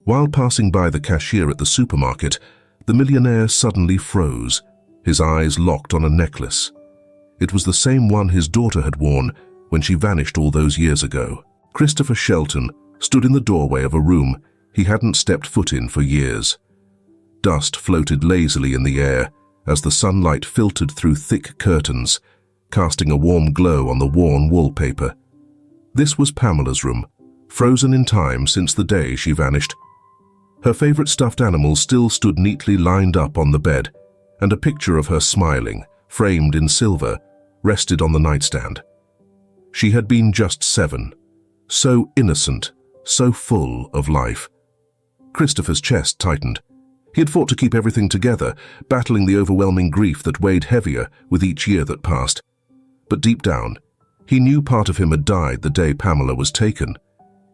While passing by the cashier at the supermarket, the millionaire suddenly froze, his eyes locked on a necklace. It was the same one his daughter had worn when she vanished all those years ago. Christopher Shelton stood in the doorway of a room he hadn't stepped foot in for years. Dust floated lazily in the air as the sunlight filtered through thick curtains, casting a warm glow on the worn wallpaper. This was Pamela's room, frozen in time since the day she vanished. Her favorite stuffed animal still stood neatly lined up on the bed, and a picture of her smiling, framed in silver, rested on the nightstand. She had been just 7, so innocent, so full of life. Christopher's chest tightened. He had fought to keep everything together, battling the overwhelming grief that weighed heavier with each year that passed. But deep down, he knew part of him had died the day Pamela was taken.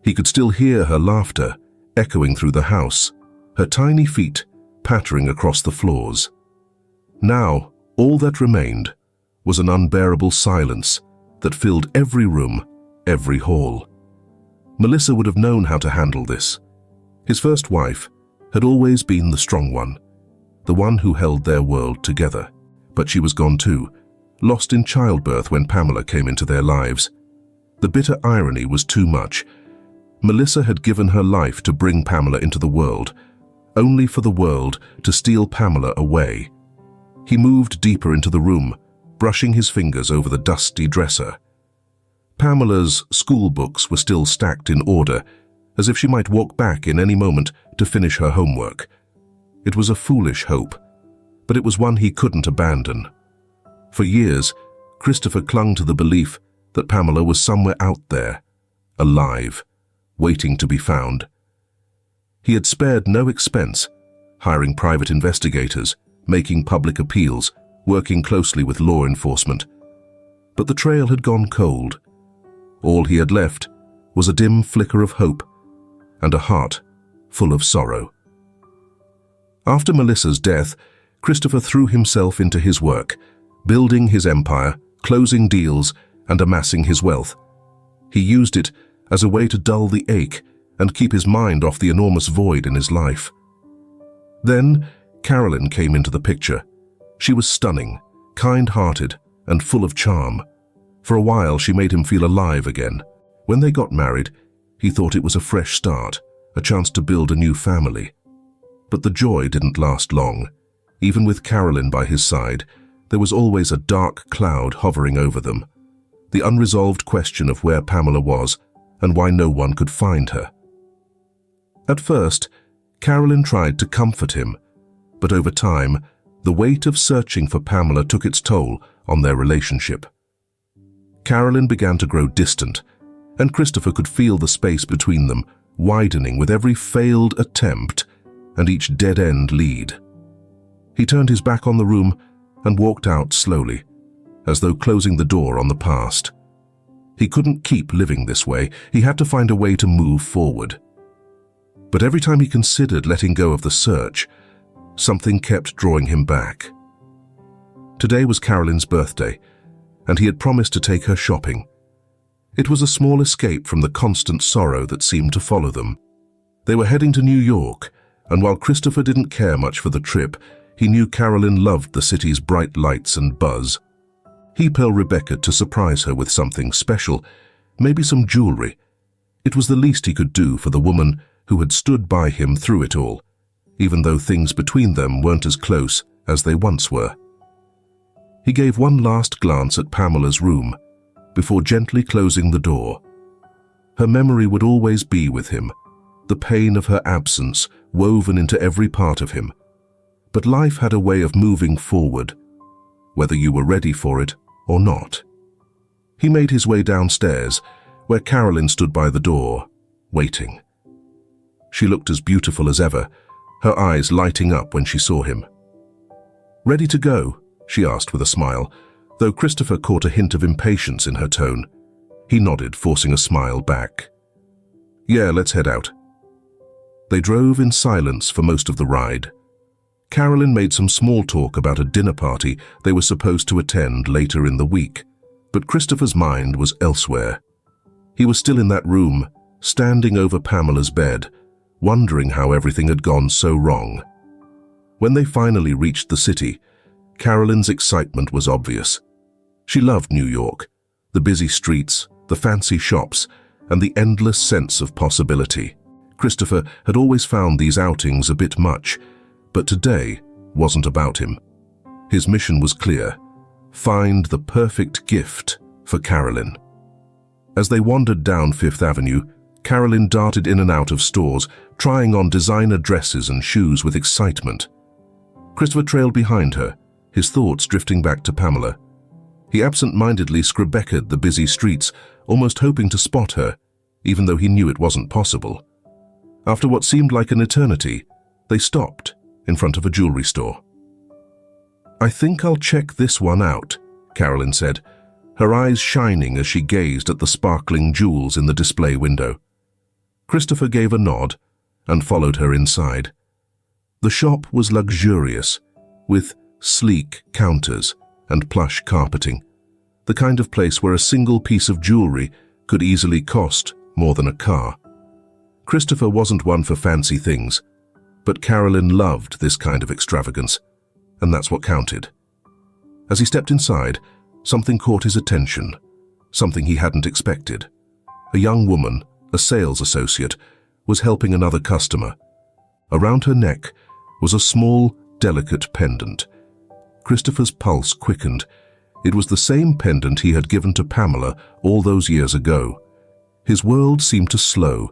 He could still hear her laughter echoing through the house, her tiny feet pattering across the floors. Now, all that remained was an unbearable silence that filled every room, every hall. Melissa would have known how to handle this. His first wife had always been the strong one, the one who held their world together. But she was gone too, lost in childbirth when Pamela came into their lives. The bitter irony was too much. Melissa had given her life to bring Pamela into the world, only for the world to steal Pamela away. He moved deeper into the room, brushing his fingers over the dusty dresser. Pamela's school books were still stacked in order, as if she might walk back in any moment to finish her homework. It was a foolish hope, but it was one he couldn't abandon. For years, Christopher clung to the belief that Pamela was somewhere out there, alive, waiting to be found. He had spared no expense, hiring private investigators, making public appeals, working closely with law enforcement. But the trail had gone cold. All he had left was a dim flicker of hope and a heart full of sorrow. After Melissa's death, Christopher threw himself into his work, building his empire, closing deals, and amassing his wealth. He used it as a way to dull the ache and keep his mind off the enormous void in his life. Then, Carolyn came into the picture. She was stunning, kind-hearted, and full of charm. For a while, she made him feel alive again. When they got married, he thought it was a fresh start, a chance to build a new family. But the joy didn't last long. Even with Carolyn by his side, there was always a dark cloud hovering over them. The unresolved question of where Pamela was and why no one could find her. At first, Carolyn tried to comfort him, but over time, the weight of searching for Pamela took its toll on their relationship. Carolyn began to grow distant, and Christopher could feel the space between them widening with every failed attempt and each dead-end lead. He turned his back on the room and walked out slowly, as though closing the door on the past. He couldn't keep living this way. He had to find a way to move forward. But every time he considered letting go of the search, something kept drawing him back. Today was Carolyn's birthday, and he had promised to take her shopping. It was a small escape from the constant sorrow that seemed to follow them. They were heading to New York, and while Christopher didn't care much for the trip, he knew Carolyn loved the city's bright lights and buzz. He told Rebecca to surprise her with something special, maybe some jewelry. It was the least he could do for the woman who had stood by him through it all, even though things between them weren't as close as they once were. He gave one last glance at Pamela's room before gently closing the door. Her memory would always be with him, the pain of her absence woven into every part of him. But life had a way of moving forward, whether you were ready for it or not. He made his way downstairs, where Carolyn stood by the door, waiting. She looked as beautiful as ever, her eyes lighting up when she saw him. "Ready to go?" she asked with a smile, though Christopher caught a hint of impatience in her tone. He nodded, forcing a smile back. "Yeah, let's head out." They drove in silence for most of the ride. Carolyn made some small talk about a dinner party they were supposed to attend later in the week, but Christopher's mind was elsewhere. He was still in that room, standing over Pamela's bed, wondering how everything had gone so wrong. When they finally reached the city, Carolyn's excitement was obvious. She loved New York, the busy streets, the fancy shops, and the endless sense of possibility. Christopher had always found these outings a bit much, but today wasn't about him. His mission was clear: find the perfect gift for Carolyn. As they wandered down Fifth Avenue, Carolyn darted in and out of stores, trying on designer dresses and shoes with excitement. Christopher trailed behind her, his thoughts drifting back to Pamela. He absent-mindedly scrabeckered the busy streets, almost hoping to spot her, even though he knew it wasn't possible. After what seemed like an eternity, they stopped in front of a jewelry store. "I think I'll check this one out," Carolyn said, her eyes shining as she gazed at the sparkling jewels in the display window. Christopher gave a nod and followed her inside. The shop was luxurious, with sleek counters and plush carpeting, the kind of place where a single piece of jewelry could easily cost more than a car. Christopher wasn't one for fancy things, but Carolyn loved this kind of extravagance, and that's what counted. As he stepped inside, something caught his attention, something he hadn't expected. A young woman, a sales associate, was helping another customer. Around her neck was a small, delicate pendant. Christopher's pulse quickened. It was the same pendant he had given to Pamela all those years ago. His world seemed to slow,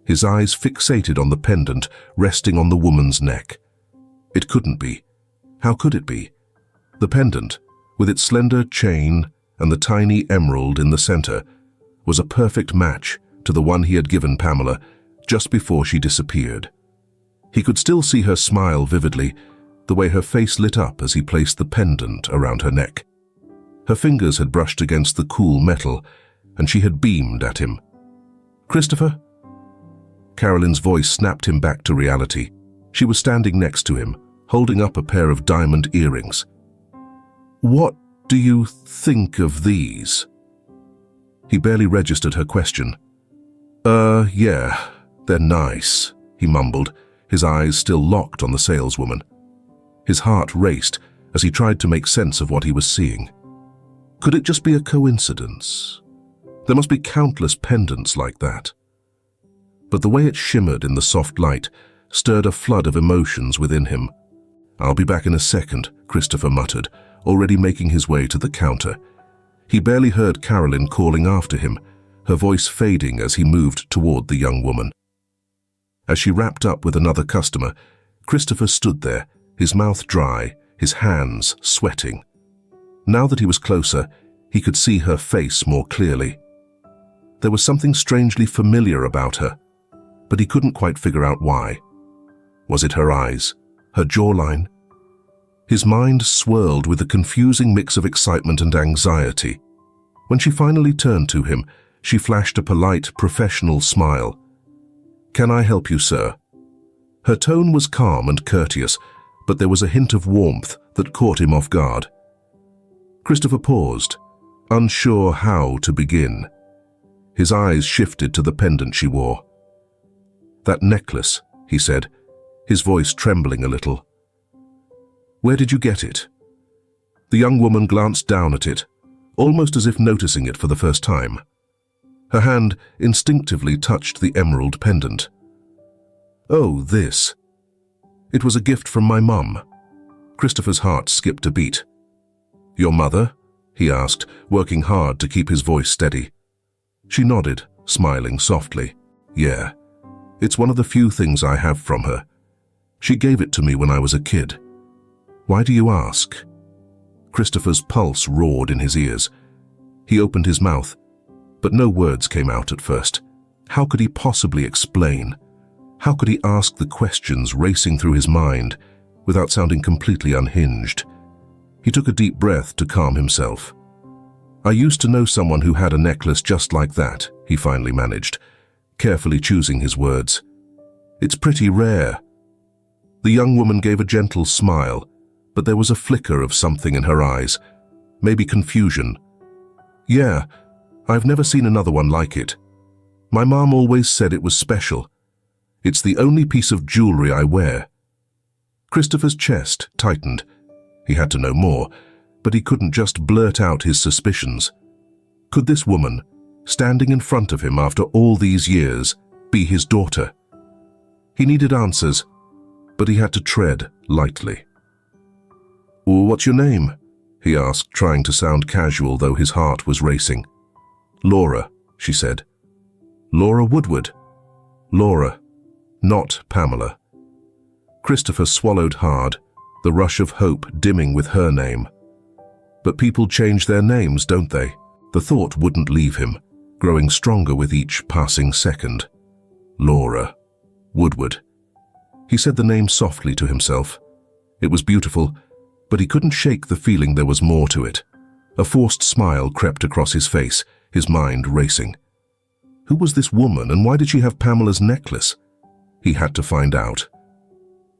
his eyes fixated on the pendant resting on the woman's neck. It couldn't be. How could it be? The pendant, with its slender chain and the tiny emerald in the center, was a perfect match to the one he had given Pamela just before she disappeared. He could still see her smile vividly, the way her face lit up as he placed the pendant around her neck. Her fingers had brushed against the cool metal, and she had beamed at him. "Christopher?" Carolyn's voice snapped him back to reality. She was standing next to him, holding up a pair of diamond earrings. "What do you think of these?" He barely registered her question. Yeah, they're nice," he mumbled, his eyes still locked on the saleswoman. His heart raced as he tried to make sense of what he was seeing. Could it just be a coincidence? There must be countless pendants like that. But the way it shimmered in the soft light stirred a flood of emotions within him. "I'll be back in a second," Christopher muttered, already making his way to the counter. He barely heard Carolyn calling after him, her voice fading as he moved toward the young woman. As she wrapped up with another customer, Christopher stood there, his mouth dry, his hands sweating. Now that he was closer, he could see her face more clearly. There was something strangely familiar about her, but he couldn't quite figure out why. Was it her eyes, her jawline? His mind swirled with a confusing mix of excitement and anxiety. When she finally turned to him, she flashed a polite, professional smile. "Can I help you, sir?" Her tone was calm and courteous, but there was a hint of warmth that caught him off guard. Christopher paused, unsure how to begin. His eyes shifted to the pendant she wore. "That necklace," he said, his voice trembling a little. "Where did you get it?" The young woman glanced down at it, almost as if noticing it for the first time. Her hand instinctively touched the emerald pendant. "Oh, this. It was a gift from my mum." Christopher's heart skipped a beat. "Your mother?" he asked, working hard to keep his voice steady. She nodded, smiling softly. "Yeah, it's one of the few things I have from her. She gave it to me when I was a kid." "Why do you ask?" Christopher's pulse roared in his ears. He opened his mouth, but no words came out at first. How could he possibly explain? How could he ask the questions racing through his mind without sounding completely unhinged? He took a deep breath to calm himself. "I used to know someone who had a necklace just like that," he finally managed, carefully choosing his words. "It's pretty rare." The young woman gave a gentle smile, but there was a flicker of something in her eyes, maybe confusion. "Yeah, I've never seen another one like it. My mom always said it was special. It's the only piece of jewelry I wear." Christopher's chest tightened. He had to know more, but he couldn't just blurt out his suspicions. Could this woman, standing in front of him after all these years, be his daughter? He needed answers, but he had to tread lightly. "What's your name?" he asked, trying to sound casual, though his heart was racing. "Laura," she said. "Laura Woodward." Laura, not Pamela. Christopher swallowed hard, the rush of hope dimming with her name. But people change their names, don't they? The thought wouldn't leave him, growing stronger with each passing second. Laura Woodward. He said the name softly to himself. It was beautiful, but he couldn't shake the feeling there was more to it. A forced smile crept across his face, his mind racing. Who was this woman, and why did she have Pamela's necklace? He had to find out.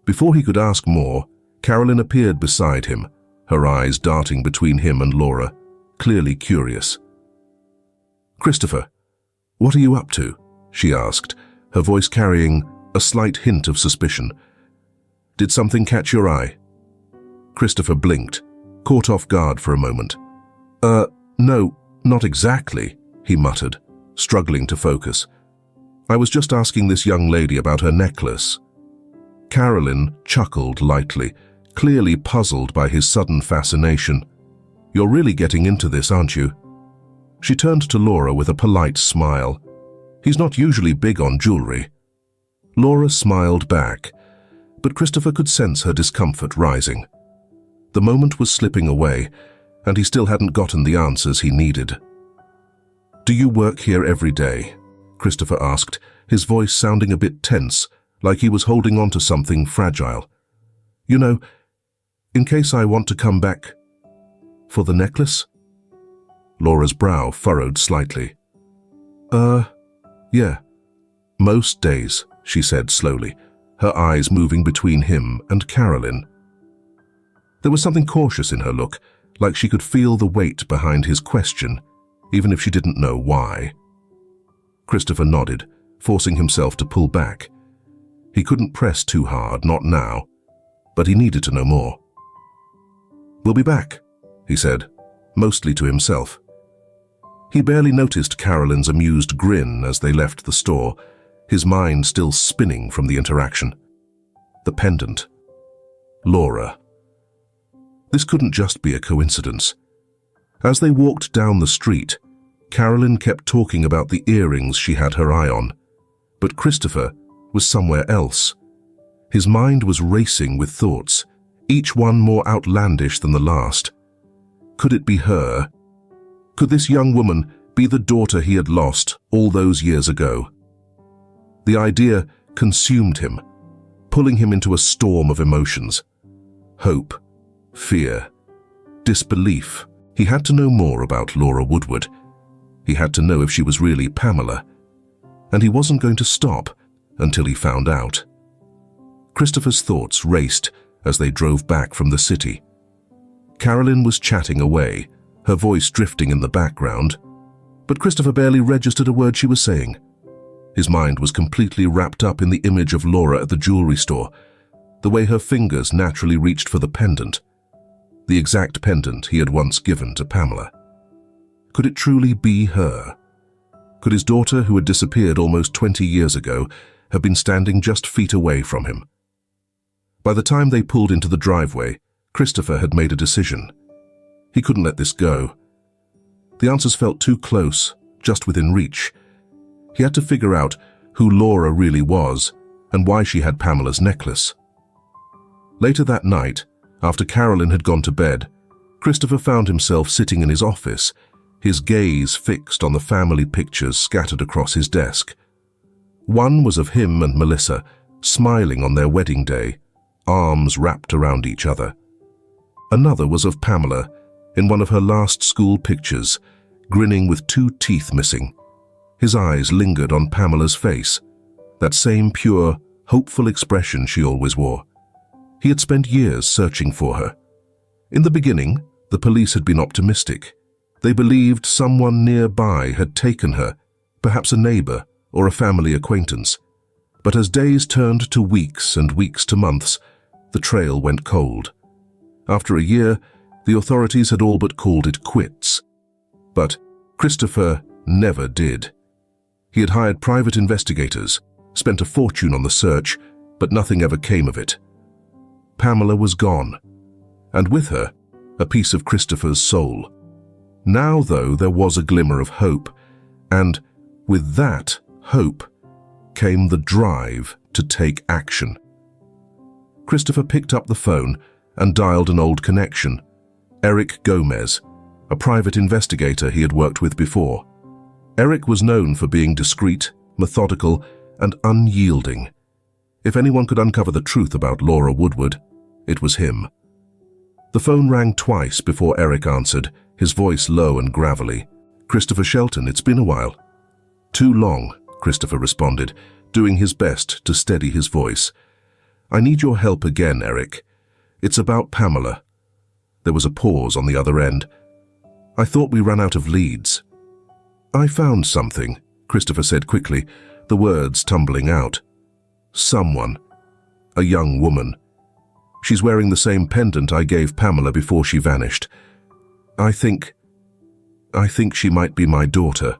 Before he could ask more, Carolyn appeared beside him, her eyes darting between him and Laura, clearly curious. "Christopher, what are you up to?" she asked, her voice carrying a slight hint of suspicion. "Did something catch your eye?" Christopher blinked, caught off guard for a moment. No, not exactly," he muttered, struggling to focus. "I was just asking this young lady about her necklace." Carolyn chuckled lightly, clearly puzzled by his sudden fascination. "You're really getting into this, aren't you?" She turned to Laura with a polite smile. "He's not usually big on jewelry." Laura smiled back, but Christopher could sense her discomfort rising. The moment was slipping away, and he still hadn't gotten the answers he needed. "Do you work here every day?" Christopher asked, his voice sounding a bit tense, like he was holding on to something fragile. "You know, in case I want to come back for the necklace?" Laura's brow furrowed slightly. Yeah. "Most days," she said slowly, her eyes moving between him and Carolyn. There was something cautious in her look, like she could feel the weight behind his question, even if she didn't know why. Christopher nodded, forcing himself to pull back. He couldn't press too hard, not now, but he needed to know more. "We'll be back," he said, mostly to himself. He barely noticed Carolyn's amused grin as they left the store, his mind still spinning from the interaction. The pendant. Laura. This couldn't just be a coincidence. As they walked down the street, Carolyn kept talking about the earrings she had her eye on, but Christopher was somewhere else. His mind was racing with thoughts, each one more outlandish than the last. Could it be her? Could this young woman be the daughter he had lost all those years ago? The idea consumed him, pulling him into a storm of emotions. Hope, fear, disbelief. He had to know more about Laura Woodward. He had to know if she was really Pamela. And he wasn't going to stop until he found out. Christopher's thoughts raced as they drove back from the city. Carolyn was chatting away, her voice drifting in the background, but Christopher barely registered a word she was saying. His mind was completely wrapped up in the image of Laura at the jewelry store, the way her fingers naturally reached for the pendant, the exact pendant he had once given to Pamela. Could it truly be her? Could his daughter, who had disappeared almost 20 years ago, have been standing just feet away from him? By the time they pulled into the driveway, Christopher had made a decision. He couldn't let this go. The answers felt too close, just within reach. He had to figure out who Laura really was and why she had Pamela's necklace. Later that night, after Carolyn had gone to bed, Christopher found himself sitting in his office, his gaze fixed on the family pictures scattered across his desk. One was of him and Melissa, smiling on their wedding day, arms wrapped around each other. Another was of Pamela, in one of her last school pictures, grinning with 2 teeth missing. His eyes lingered on Pamela's face, that same pure, hopeful expression she always wore. He had spent years searching for her. In the beginning, the police had been optimistic. They believed someone nearby had taken her, perhaps a neighbor or a family acquaintance. But as days turned to weeks and weeks to months, the trail went cold. After a year, the authorities had all but called it quits. But Christopher never did. He had hired private investigators, spent a fortune on the search, but nothing ever came of it. Pamela was gone, and with her, a piece of Christopher's soul. Now, though, there was a glimmer of hope, and with that hope came the drive to take action. Christopher picked up the phone and dialed an old connection, Eric Gomez, a private investigator he had worked with before. Eric was known for being discreet, methodical, and unyielding. If anyone could uncover the truth about Laura Woodward, it was him. The phone rang twice before Eric answered, his voice low and gravelly. "Christopher Shelton, it's been a while." "Too long," Christopher responded, doing his best to steady his voice. "I need your help again, Eric. It's about Pamela." There was a pause on the other end. "I thought we ran out of leads." "I found something," Christopher said quickly, the words tumbling out. "Someone. A young woman. She's wearing the same pendant I gave Pamela before she vanished. I think she might be my daughter."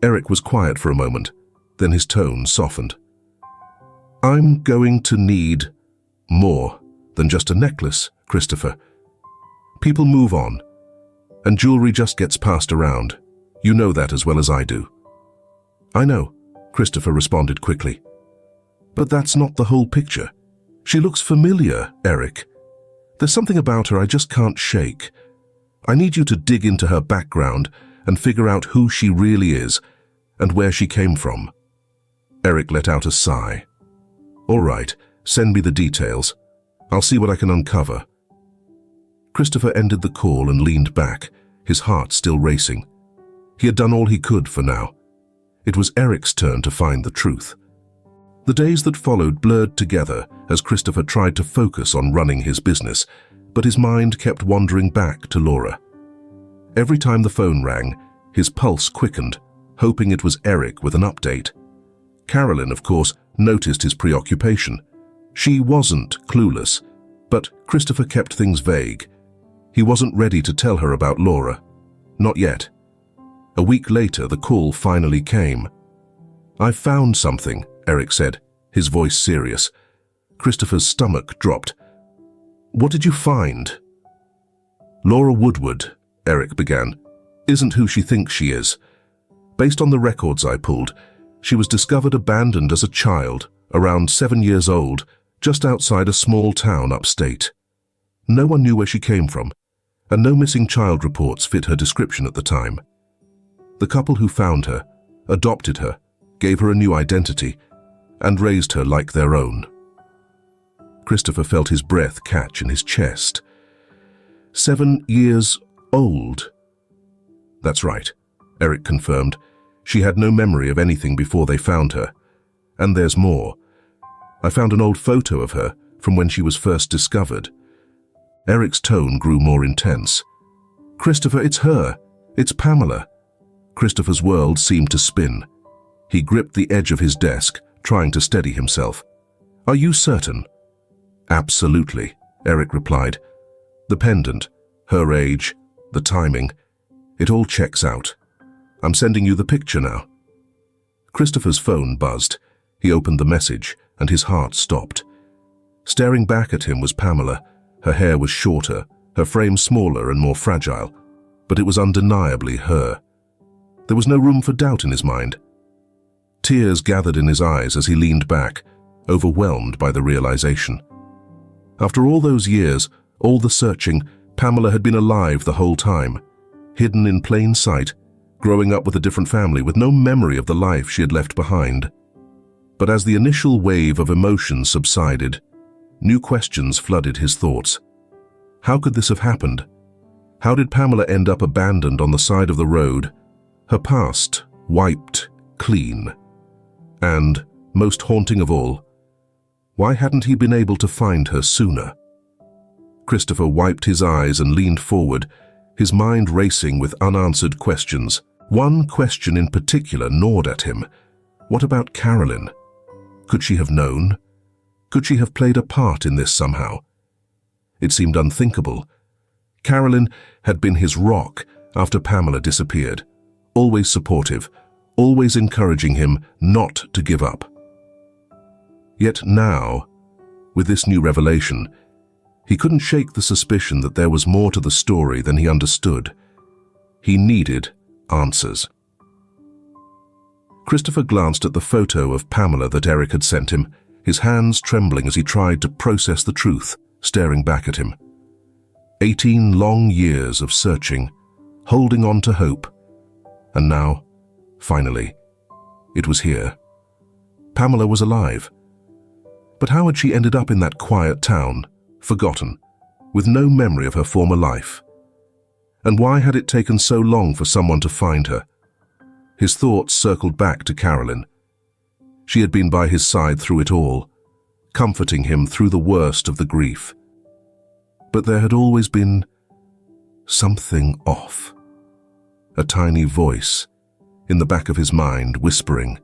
Eric was quiet for a moment, then his tone softened. "I'm going to need more than just a necklace, Christopher. People move on, and jewelry just gets passed around. You know that as well as I do." "I know," Christopher responded quickly. "But that's not the whole picture. She looks familiar, Eric. There's something about her I just can't shake. I need you to dig into her background and figure out who she really is and where she came from." Eric let out a sigh. "All right, send me the details. I'll see what I can uncover." Christopher ended the call and leaned back, his heart still racing. He had done all he could for now. It was Eric's turn to find the truth. The days that followed blurred together as Christopher tried to focus on running his business, but his mind kept wandering back to Laura. Every time the phone rang, his pulse quickened, hoping it was Eric with an update. Carolyn, of course, noticed his preoccupation. She wasn't clueless, but Christopher kept things vague. He wasn't ready to tell her about Laura. Not yet. A week later, the call finally came. "I've found something," Eric said, his voice serious. Christopher's stomach dropped. "What did you find?" "Laura Woodward," Eric began, "isn't who she thinks she is. Based on the records I pulled, she was discovered abandoned as a child, around 7 years old, just outside a small town upstate. No one knew where she came from, and no missing child reports fit her description at the time. The couple who found her, adopted her, gave her a new identity, and raised her like their own." Christopher felt his breath catch in his chest. 7 years old? "That's right," Eric confirmed. "She had no memory of anything before they found her. And there's more. I found an old photo of her from when she was first discovered." Eric's tone grew more intense. "Christopher, it's her. It's Pamela." Christopher's world seemed to spin. He gripped the edge of his desk, trying to steady himself. "Are you certain?" "Absolutely," Eric replied. "The pendant, her age, the timing, it all checks out. I'm sending you the picture now." Christopher's phone buzzed. He opened the message, and his heart stopped. Staring back at him was Pamela. Her hair was shorter, her frame smaller and more fragile, but it was undeniably her. There was no room for doubt in his mind. Tears gathered in his eyes as he leaned back, overwhelmed by the realization. After all those years, all the searching, Pamela had been alive the whole time, hidden in plain sight, growing up with a different family with no memory of the life she had left behind. But as the initial wave of emotion subsided, new questions flooded his thoughts. How could this have happened? How did Pamela end up abandoned on the side of the road, her past wiped clean? And, most haunting of all, why hadn't he been able to find her sooner? Christopher wiped his eyes and leaned forward, his mind racing with unanswered questions. One question in particular gnawed at him. What about Carolyn? Could she have known? Could she have played a part in this somehow? It seemed unthinkable. Carolyn had been his rock after Pamela disappeared, always supportive, always encouraging him not to give up. Yet now, with this new revelation, he couldn't shake the suspicion that there was more to the story than he understood. He needed answers. Christopher glanced at the photo of Pamela that Eric had sent him, his hands trembling as he tried to process the truth, staring back at him. 18 long years of searching, holding on to hope. And now, finally, it was here. Pamela was alive. But how had she ended up in that quiet town, forgotten, with no memory of her former life? And why had it taken so long for someone to find her? His thoughts circled back to Carolyn. She had been by his side through it all, comforting him through the worst of the grief. But there had always been something off. A tiny voice in the back of his mind whispering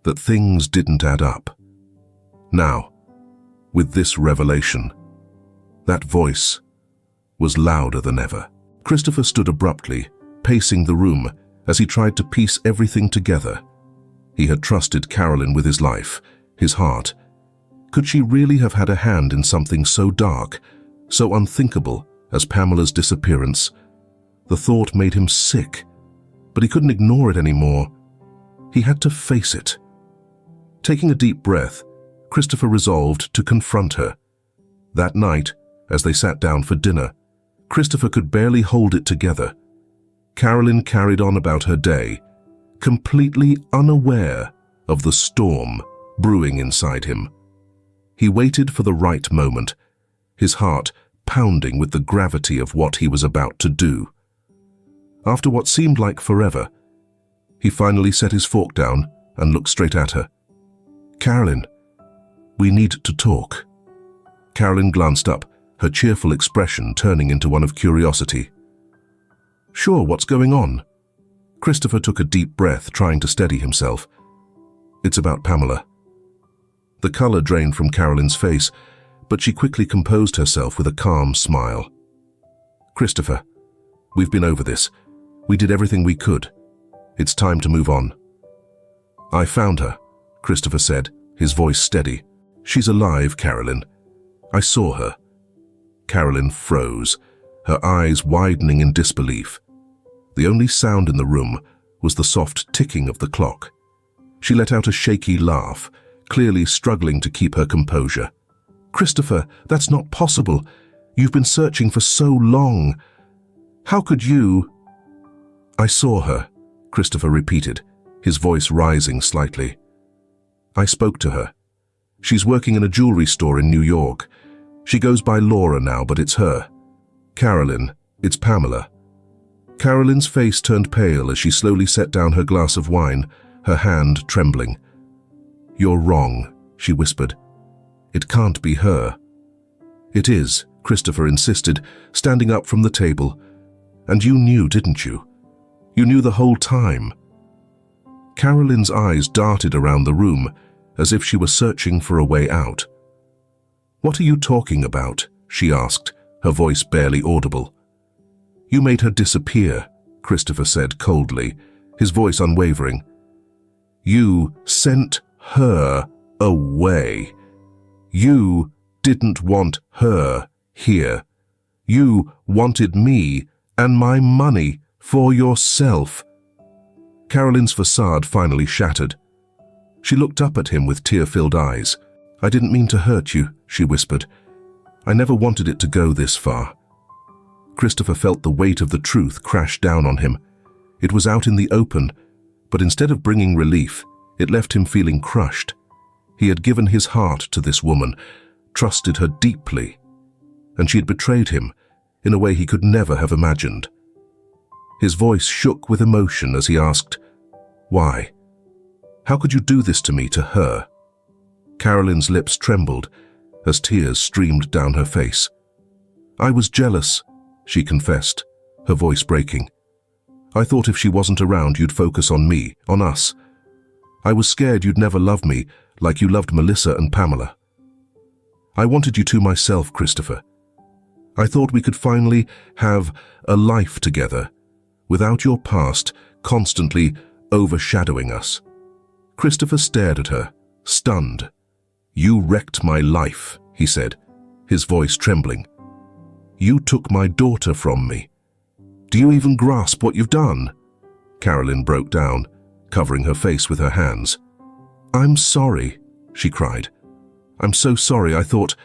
that things didn't add up. Now, with this revelation, that voice was louder than ever. Christopher stood abruptly, pacing the room as he tried to piece everything together. He had trusted Carolyn with his life, his heart. Could she really have had a hand in something so dark, so unthinkable as Pamela's disappearance? The thought made him sick, but he couldn't ignore it anymore. He had to face it. Taking a deep breath, Christopher resolved to confront her. That night, as they sat down for dinner, Christopher could barely hold it together. Carolyn carried on about her day, completely unaware of the storm brewing inside him. He waited for the right moment, his heart pounding with the gravity of what he was about to do. After what seemed like forever, he finally set his fork down and looked straight at her. "Carolyn, we need to talk." Carolyn glanced up, her cheerful expression turning into one of curiosity. "Sure, what's going on?" Christopher took a deep breath, trying to steady himself. "It's about Pamela." The color drained from Carolyn's face, but she quickly composed herself with a calm smile. "Christopher, we've been over this. We did everything we could. It's time to move on." "I found her," Christopher said, his voice steady. "She's alive, Carolyn. I saw her." Carolyn froze, her eyes widening in disbelief. The only sound in the room was the soft ticking of the clock. She let out a shaky laugh, clearly struggling to keep her composure. "Christopher, that's not possible. You've been searching for so long. How could you—" "I saw her," Christopher repeated, his voice rising slightly. "I spoke to her. She's working in a jewelry store in New York. She goes by Laura now, but it's her. Carolyn, it's Pamela." Carolyn's face turned pale as she slowly set down her glass of wine, her hand trembling. "You're wrong," she whispered. "It can't be her." "It is," Christopher insisted, standing up from the table. "And you knew, didn't you? You knew the whole time." Carolyn's eyes darted around the room, as if she were searching for a way out. "What are you talking about?" she asked, her voice barely audible. "You made her disappear," Christopher said coldly, his voice unwavering. "You sent her away. You didn't want her here. You wanted me and my money for yourself." Carolyn's facade finally shattered. She looked up at him with tear-filled eyes. "I didn't mean to hurt you," she whispered. "I never wanted it to go this far." Christopher felt the weight of the truth crash down on him. It was out in the open, but instead of bringing relief, it left him feeling crushed. He had given his heart to this woman, trusted her deeply, and she had betrayed him in a way he could never have imagined. His voice shook with emotion as he asked, "Why? How could you do this to me, to her?" Carolyn's lips trembled as tears streamed down her face. "I was jealous," she confessed, her voice breaking. "I thought if she wasn't around, you'd focus on me, on us. I was scared you'd never love me, like you loved Melissa and Pamela. I wanted you to myself, Christopher. I thought we could finally have a life together, without your past constantly overshadowing us." Christopher stared at her, stunned. "You wrecked my life," he said, his voice trembling. "You took my daughter from me. Do you even grasp what you've done?" Carolyn broke down, covering her face with her hands. "I'm sorry," she cried. "I'm so sorry. I thought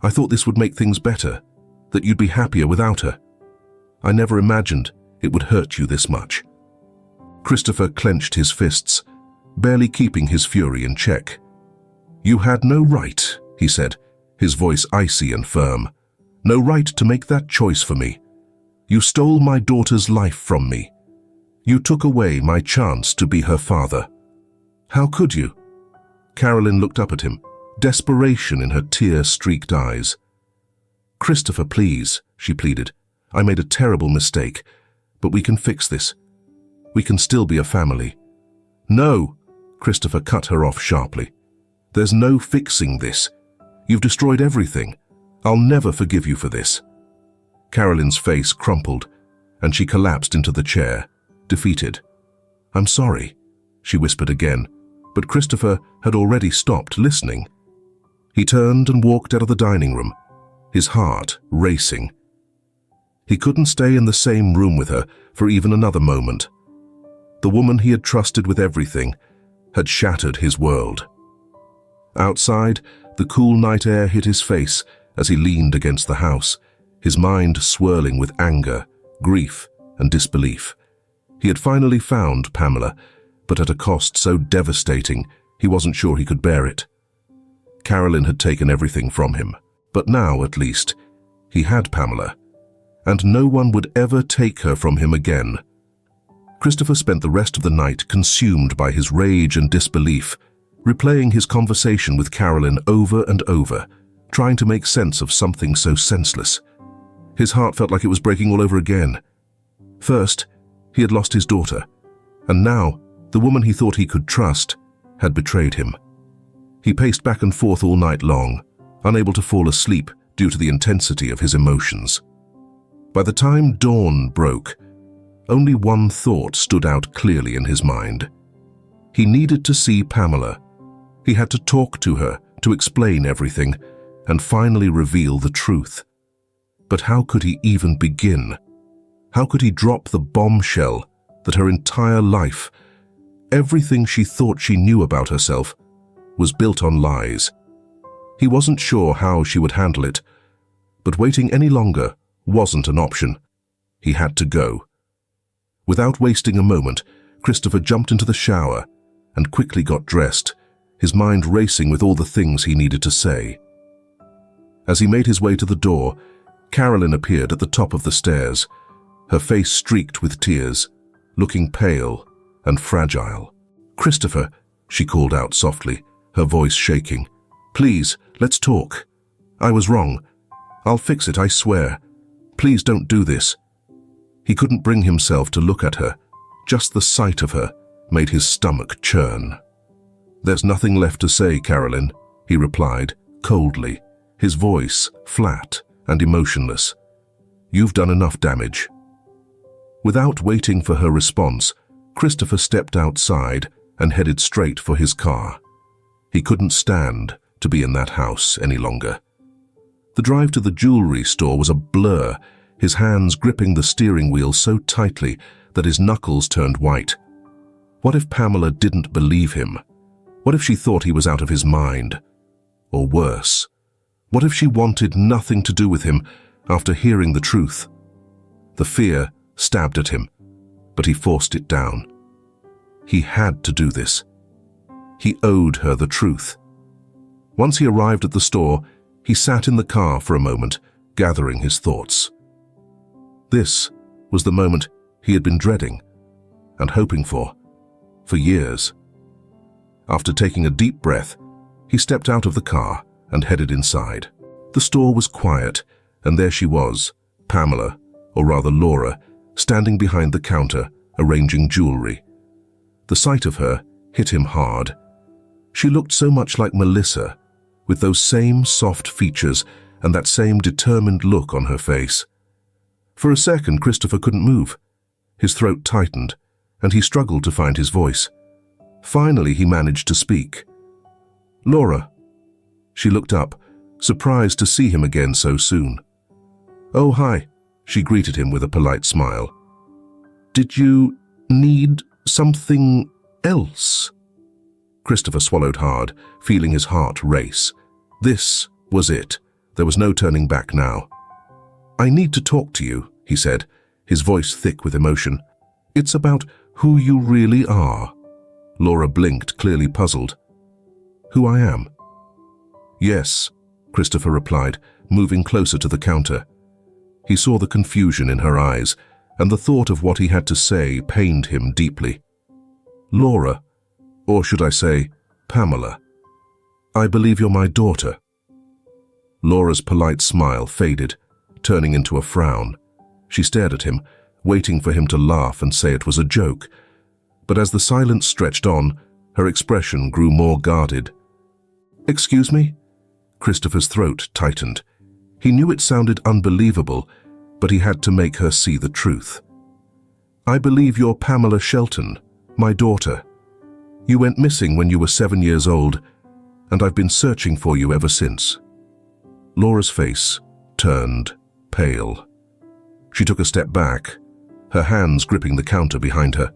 this would make things better, that you'd be happier without her. I never imagined it would hurt you this much." Christopher clenched his fists, barely keeping his fury in check. "You had no right," he said, his voice icy and firm. "No right to make that choice for me. You stole my daughter's life from me. You took away my chance to be her father. How could you?" Carolyn looked up at him, desperation in her tear-streaked eyes. "Christopher, please," she pleaded. "I made a terrible mistake, but we can fix this. We can still be a family." "No," Christopher cut her off sharply. "There's no fixing this. You've destroyed everything. I'll never forgive you for this." Carolyn's face crumpled, and she collapsed into the chair, defeated. "I'm sorry," she whispered again, but Christopher had already stopped listening. He turned and walked out of the dining room, his heart racing. He couldn't stay in the same room with her for even another moment. The woman he had trusted with everything had shattered his world. Outside, the cool night air hit his face as he leaned against the house, his mind swirling with anger, grief, and disbelief. He had finally found Pamela, but at a cost so devastating he wasn't sure he could bear it. Carolyn had taken everything from him, but now, at least, he had Pamela, and no one would ever take her from him again. Christopher spent the rest of the night consumed by his rage and disbelief, replaying his conversation with Carolyn over and over, trying to make sense of something so senseless. His heart felt like it was breaking all over again. First, he had lost his daughter, and now the woman he thought he could trust had betrayed him. He paced back and forth all night long, unable to fall asleep due to the intensity of his emotions. By the time dawn broke, only one thought stood out clearly in his mind. He needed to see Pamela. He had to talk to her, to explain everything, and finally reveal the truth. But how could he even begin? How could he drop the bombshell that her entire life, everything she thought she knew about herself, was built on lies? He wasn't sure how she would handle it, but waiting any longer wasn't an option. He had to go. Without wasting a moment, Christopher jumped into the shower and quickly got dressed, his mind racing with all the things he needed to say. As he made his way to the door, Carolyn appeared at the top of the stairs, her face streaked with tears, looking pale and fragile. "Christopher," she called out softly, her voice shaking. "Please, let's talk. I was wrong. I'll fix it, I swear. Please don't do this." He couldn't bring himself to look at her. Just the sight of her made his stomach churn. "There's nothing left to say, Carolyn," he replied, coldly, his voice flat and emotionless. "You've done enough damage." Without waiting for her response, Christopher stepped outside and headed straight for his car. He couldn't stand to be in that house any longer. The drive to the jewelry store was a blur, his hands gripping the steering wheel so tightly that his knuckles turned white. What if Pamela didn't believe him? What if she thought he was out of his mind? Or worse, what if she wanted nothing to do with him after hearing the truth? The fear stabbed at him, but he forced it down. He had to do this. He owed her the truth. Once he arrived at the store, he sat in the car for a moment, gathering his thoughts. This was the moment he had been dreading and hoping for years. After taking a deep breath, he stepped out of the car and headed inside. The store was quiet, and there she was, Pamela, or rather Laura, standing behind the counter, arranging jewelry. The sight of her hit him hard. She looked so much like Melissa, with those same soft features and that same determined look on her face. For a second, Christopher couldn't move. His throat tightened, and he struggled to find his voice. Finally, he managed to speak. "Laura." She looked up, surprised to see him again so soon. "Oh, hi," she greeted him with a polite smile. "Did you need something else?" Christopher swallowed hard, feeling his heart race. This was it. There was no turning back now. "I need to talk to you," he said, his voice thick with emotion. "It's about who you really are." Laura blinked, clearly puzzled. "Who I am?" "Yes," Christopher replied, moving closer to the counter. He saw the confusion in her eyes, and the thought of what he had to say pained him deeply. "Laura, or should I say, Pamela, I believe you're my daughter." Laura's polite smile faded, turning into a frown. She stared at him, waiting for him to laugh and say it was a joke. But as the silence stretched on, her expression grew more guarded. "Excuse me?" Christopher's throat tightened. He knew it sounded unbelievable, but he had to make her see the truth. "I believe you're Pamela Shelton, my daughter. You went missing when you were 7 years old, and I've been searching for you ever since." Laura's face turned pale. She took a step back, her hands gripping the counter behind her.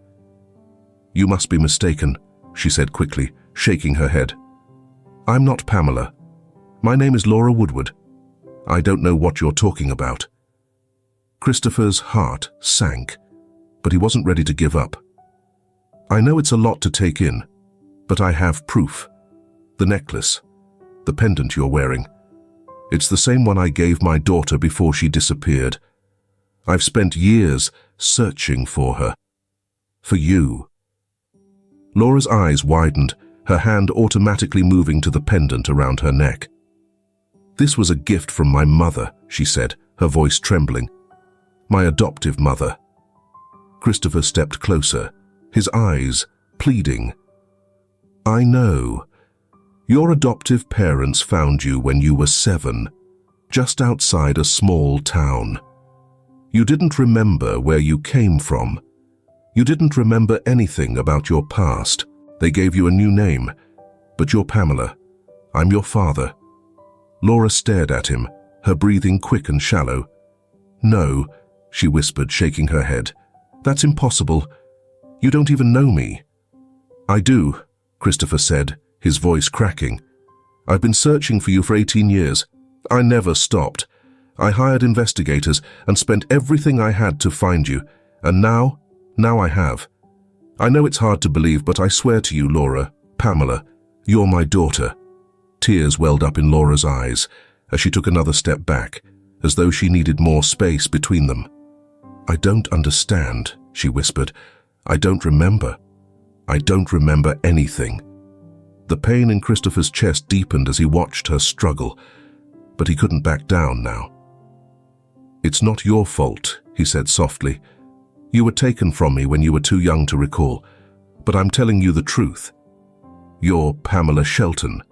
"You must be mistaken," she said quickly, shaking her head. "I'm not Pamela. My name is Laura Woodward. I don't know what you're talking about." Christopher's heart sank, but he wasn't ready to give up. "I know it's a lot to take in, but I have proof. The necklace, the pendant you're wearing. It's the same one I gave my daughter before she disappeared. I've spent years searching for her. For you." Laura's eyes widened, her hand automatically moving to the pendant around her neck. "This was a gift from my mother," she said, her voice trembling. "My adoptive mother." Christopher stepped closer, his eyes pleading. "I know. Your adoptive parents found you when you were 7, just outside a small town. You didn't remember where you came from. You didn't remember anything about your past. They gave you a new name, but you're Pamela. I'm your father." Laura stared at him, her breathing quick and shallow. "No," she whispered, shaking her head. "That's impossible. You don't even know me." "I do," Christopher said, his voice cracking. "I've been searching for you for 18 years. I never stopped. I hired investigators and spent everything I had to find you, and now I have. I know it's hard to believe, but I swear to you, Laura, Pamela, you're my daughter." Tears welled up in Laura's eyes as she took another step back, as though she needed more space between them. "I don't understand," she whispered. "I don't remember. I don't remember anything." The pain in Christopher's chest deepened as he watched her struggle, but he couldn't back down now. "It's not your fault," he said softly. "You were taken from me when you were too young to recall, but I'm telling you the truth. You're Pamela Shelton."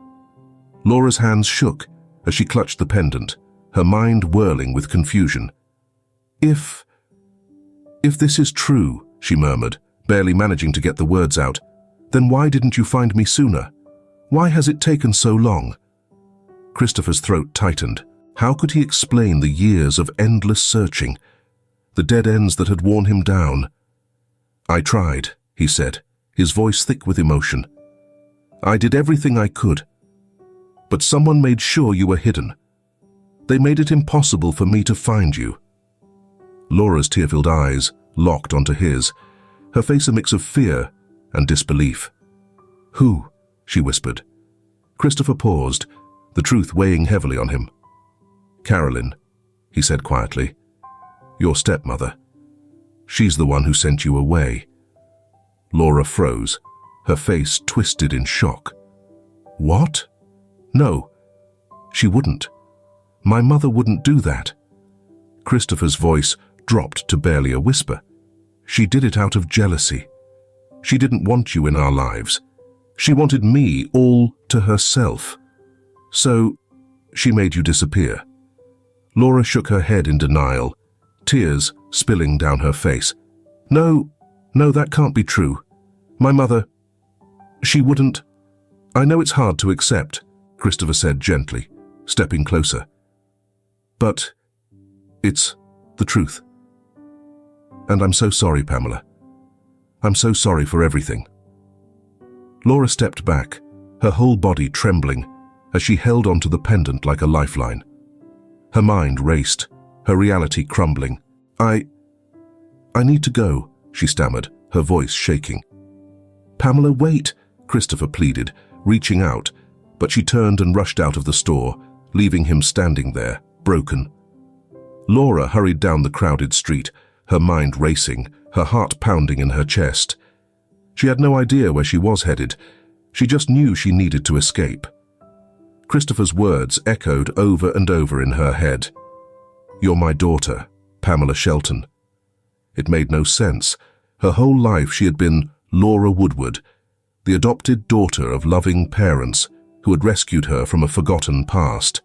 Laura's hands shook as she clutched the pendant, her mind whirling with confusion. If this is true," she murmured, barely managing to get the words out, "then why didn't you find me sooner? Why has it taken so long?" Christopher's throat tightened. How could he explain the years of endless searching, the dead ends that had worn him down? "I tried," he said, his voice thick with emotion. "I did everything I could. But someone made sure you were hidden. They made it impossible for me to find you." Laura's tear-filled eyes locked onto his, her face a mix of fear and disbelief. "Who?" she whispered. Christopher paused, the truth weighing heavily on him. "Carolyn," he said quietly. "Your stepmother. She's the one who sent you away." Laura froze, her face twisted in shock. "What? No, she wouldn't. My mother wouldn't do that." Christopher's voice dropped to barely a whisper. "She did it out of jealousy. She didn't want you in our lives. She wanted me all to herself. So, she made you disappear. Laura shook her head in denial, tears spilling down her face. No, that can't be true. My mother, she wouldn't. I know it's hard to accept, Christopher said gently, stepping closer. But it's the truth. And I'm so sorry, Pamela. I'm so sorry for everything. Laura stepped back, her whole body trembling as she held onto the pendant like a lifeline. Her mind raced, her reality crumbling. I need to go, she stammered, her voice shaking. Pamela, wait, Christopher pleaded, reaching out, but she turned and rushed out of the store, leaving him standing there, broken. Laura hurried down the crowded street, her mind racing, her heart pounding in her chest. She had no idea where she was headed. She just knew she needed to escape. Christopher's words echoed over and over in her head. You're my daughter, Pamela Shelton. It made no sense. Her whole life she had been Laura Woodward, the adopted daughter of loving parents who had rescued her from a forgotten past.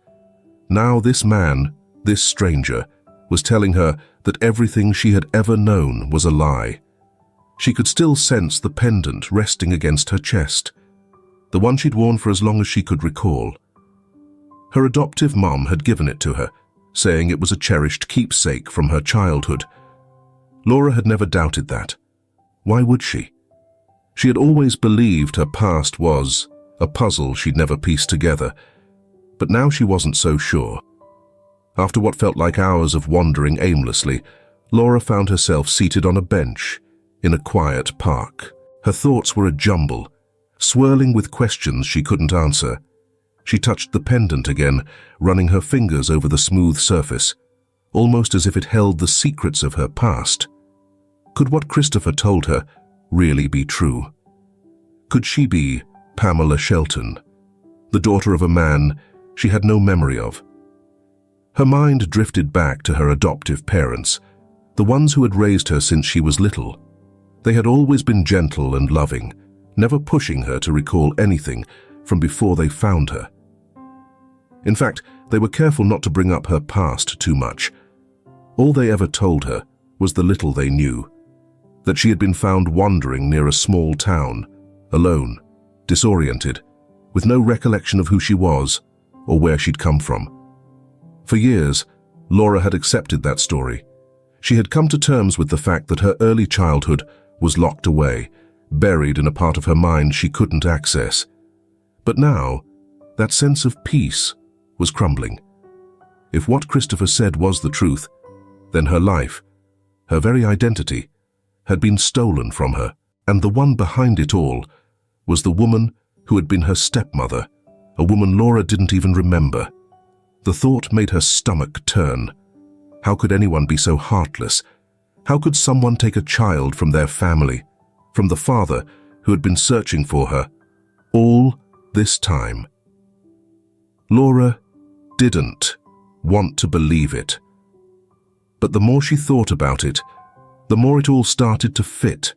Now this man, this stranger, was telling her that everything she had ever known was a lie. She could still sense the pendant resting against her chest, the one she'd worn for as long as she could recall. Her adoptive mom had given it to her, saying it was a cherished keepsake from her childhood. Laura had never doubted that. Why would she? She had always believed her past was a puzzle she'd never pieced together, but now she wasn't so sure. After what felt like hours of wandering aimlessly, Laura found herself seated on a bench in a quiet park. Her thoughts were a jumble, swirling with questions she couldn't answer. She touched the pendant again, running her fingers over the smooth surface, almost as if it held the secrets of her past. Could what Christopher told her really be true? Could she be Pamela Shelton, the daughter of a man she had no memory of? Her mind drifted back to her adoptive parents, the ones who had raised her since she was little. They had always been gentle and loving, never pushing her to recall anything from before they found her. In fact, they were careful not to bring up her past too much. All they ever told her was the little they knew, that she had been found wandering near a small town, alone, disoriented, with no recollection of who she was or where she'd come from. For years, Laura had accepted that story. She had come to terms with the fact that her early childhood was locked away, buried in a part of her mind she couldn't access. But now, that sense of peace was crumbling. If what Christopher said was the truth, then her life, her very identity, had been stolen from her, and the one behind it all was the woman who had been her stepmother, a woman Laura didn't even remember. The thought made her stomach turn. How could anyone be so heartless? How could someone take a child from their family, from the father who had been searching for her all this time? Laura didn't want to believe it. But the more she thought about it, the more it all started to fit.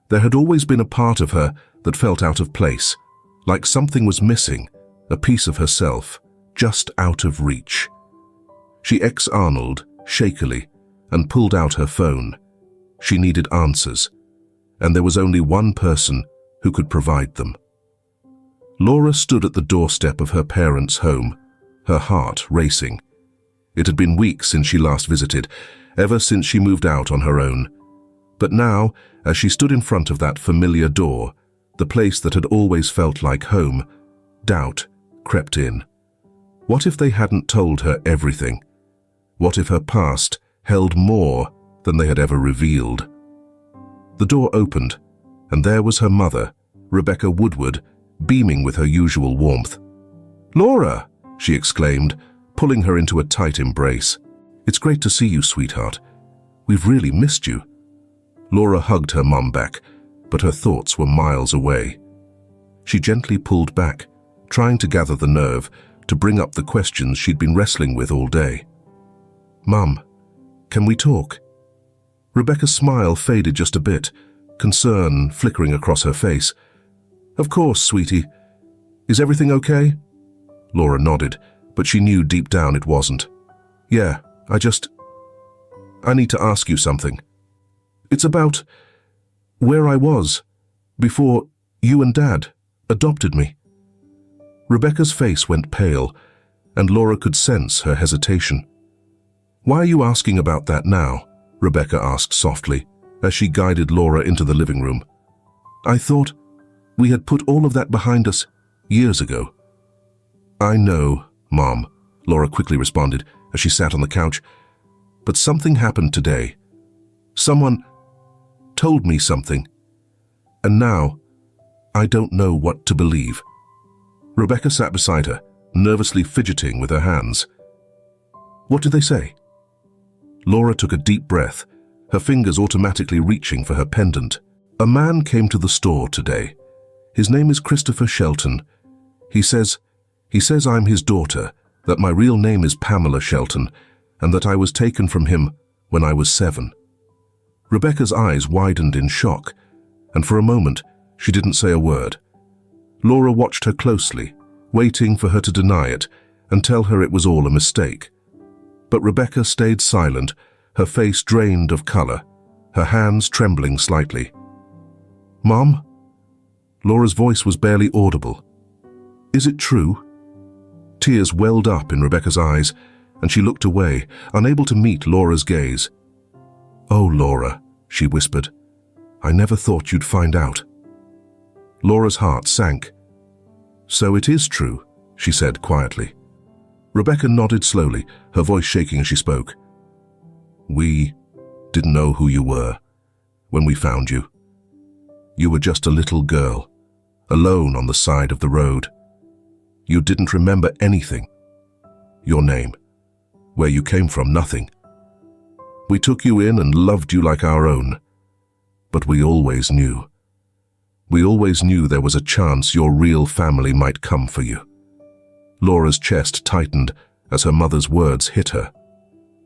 There had always been a part of her that felt out of place, like something was missing, a piece of herself, just out of reach. She ex-Arnold shakily and pulled out her phone. She needed answers, and there was only one person who could provide them. Laura stood at the doorstep of her parents' home, her heart racing. It had been weeks since she last visited, ever since she moved out on her own. But now, as she stood in front of that familiar door, the place that had always felt like home, doubt crept in. What if they hadn't told her everything? What if her past held more than they had ever revealed? The door opened, and there was her mother, Rebecca Woodward, beaming with her usual warmth. "Laura!" she exclaimed, pulling her into a tight embrace. "It's great to see you, sweetheart. We've really missed you." Laura hugged her mum back, but her thoughts were miles away. She gently pulled back, trying to gather the nerve to bring up the questions she'd been wrestling with all day. "Mum, can we talk?" Rebecca's smile faded just a bit, concern flickering across her face. Of course, sweetie. Is everything okay? Laura nodded, but she knew deep down it wasn't. Yeah, I need to ask you something. It's about where I was before you and Dad adopted me. Rebecca's face went pale, and Laura could sense her hesitation. Why are you asking about that now? Rebecca asked softly, as she guided Laura into the living room. I thought we had put all of that behind us years ago. I know, Mom, Laura quickly responded as she sat on the couch. But something happened today. Someone told me something. And now, I don't know what to believe. Rebecca sat beside her, nervously fidgeting with her hands. What did they say? Laura took a deep breath, her fingers automatically reaching for her pendant. A man came to the store today. His name is Christopher Shelton. He says I'm his daughter, that my real name is Pamela Shelton, and that I was taken from him when I was 7. Rebecca's eyes widened in shock, and for a moment she didn't say a word. Laura watched her closely, waiting for her to deny it and tell her it was all a mistake. But Rebecca stayed silent, her face drained of color, her hands trembling slightly. Mom? Laura's voice was barely audible. Is it true? Tears welled up in Rebecca's eyes, and she looked away, unable to meet Laura's gaze. Oh, Laura, she whispered. I never thought you'd find out. Laura's heart sank. So it is true, she said quietly. Rebecca nodded slowly, her voice shaking as she spoke. We didn't know who you were when we found you. You were just a little girl, alone on the side of the road. You didn't remember anything. Your name, where you came from, nothing. We took you in and loved you like our own. But we always knew. We always knew there was a chance your real family might come for you. Laura's chest tightened as her mother's words hit her.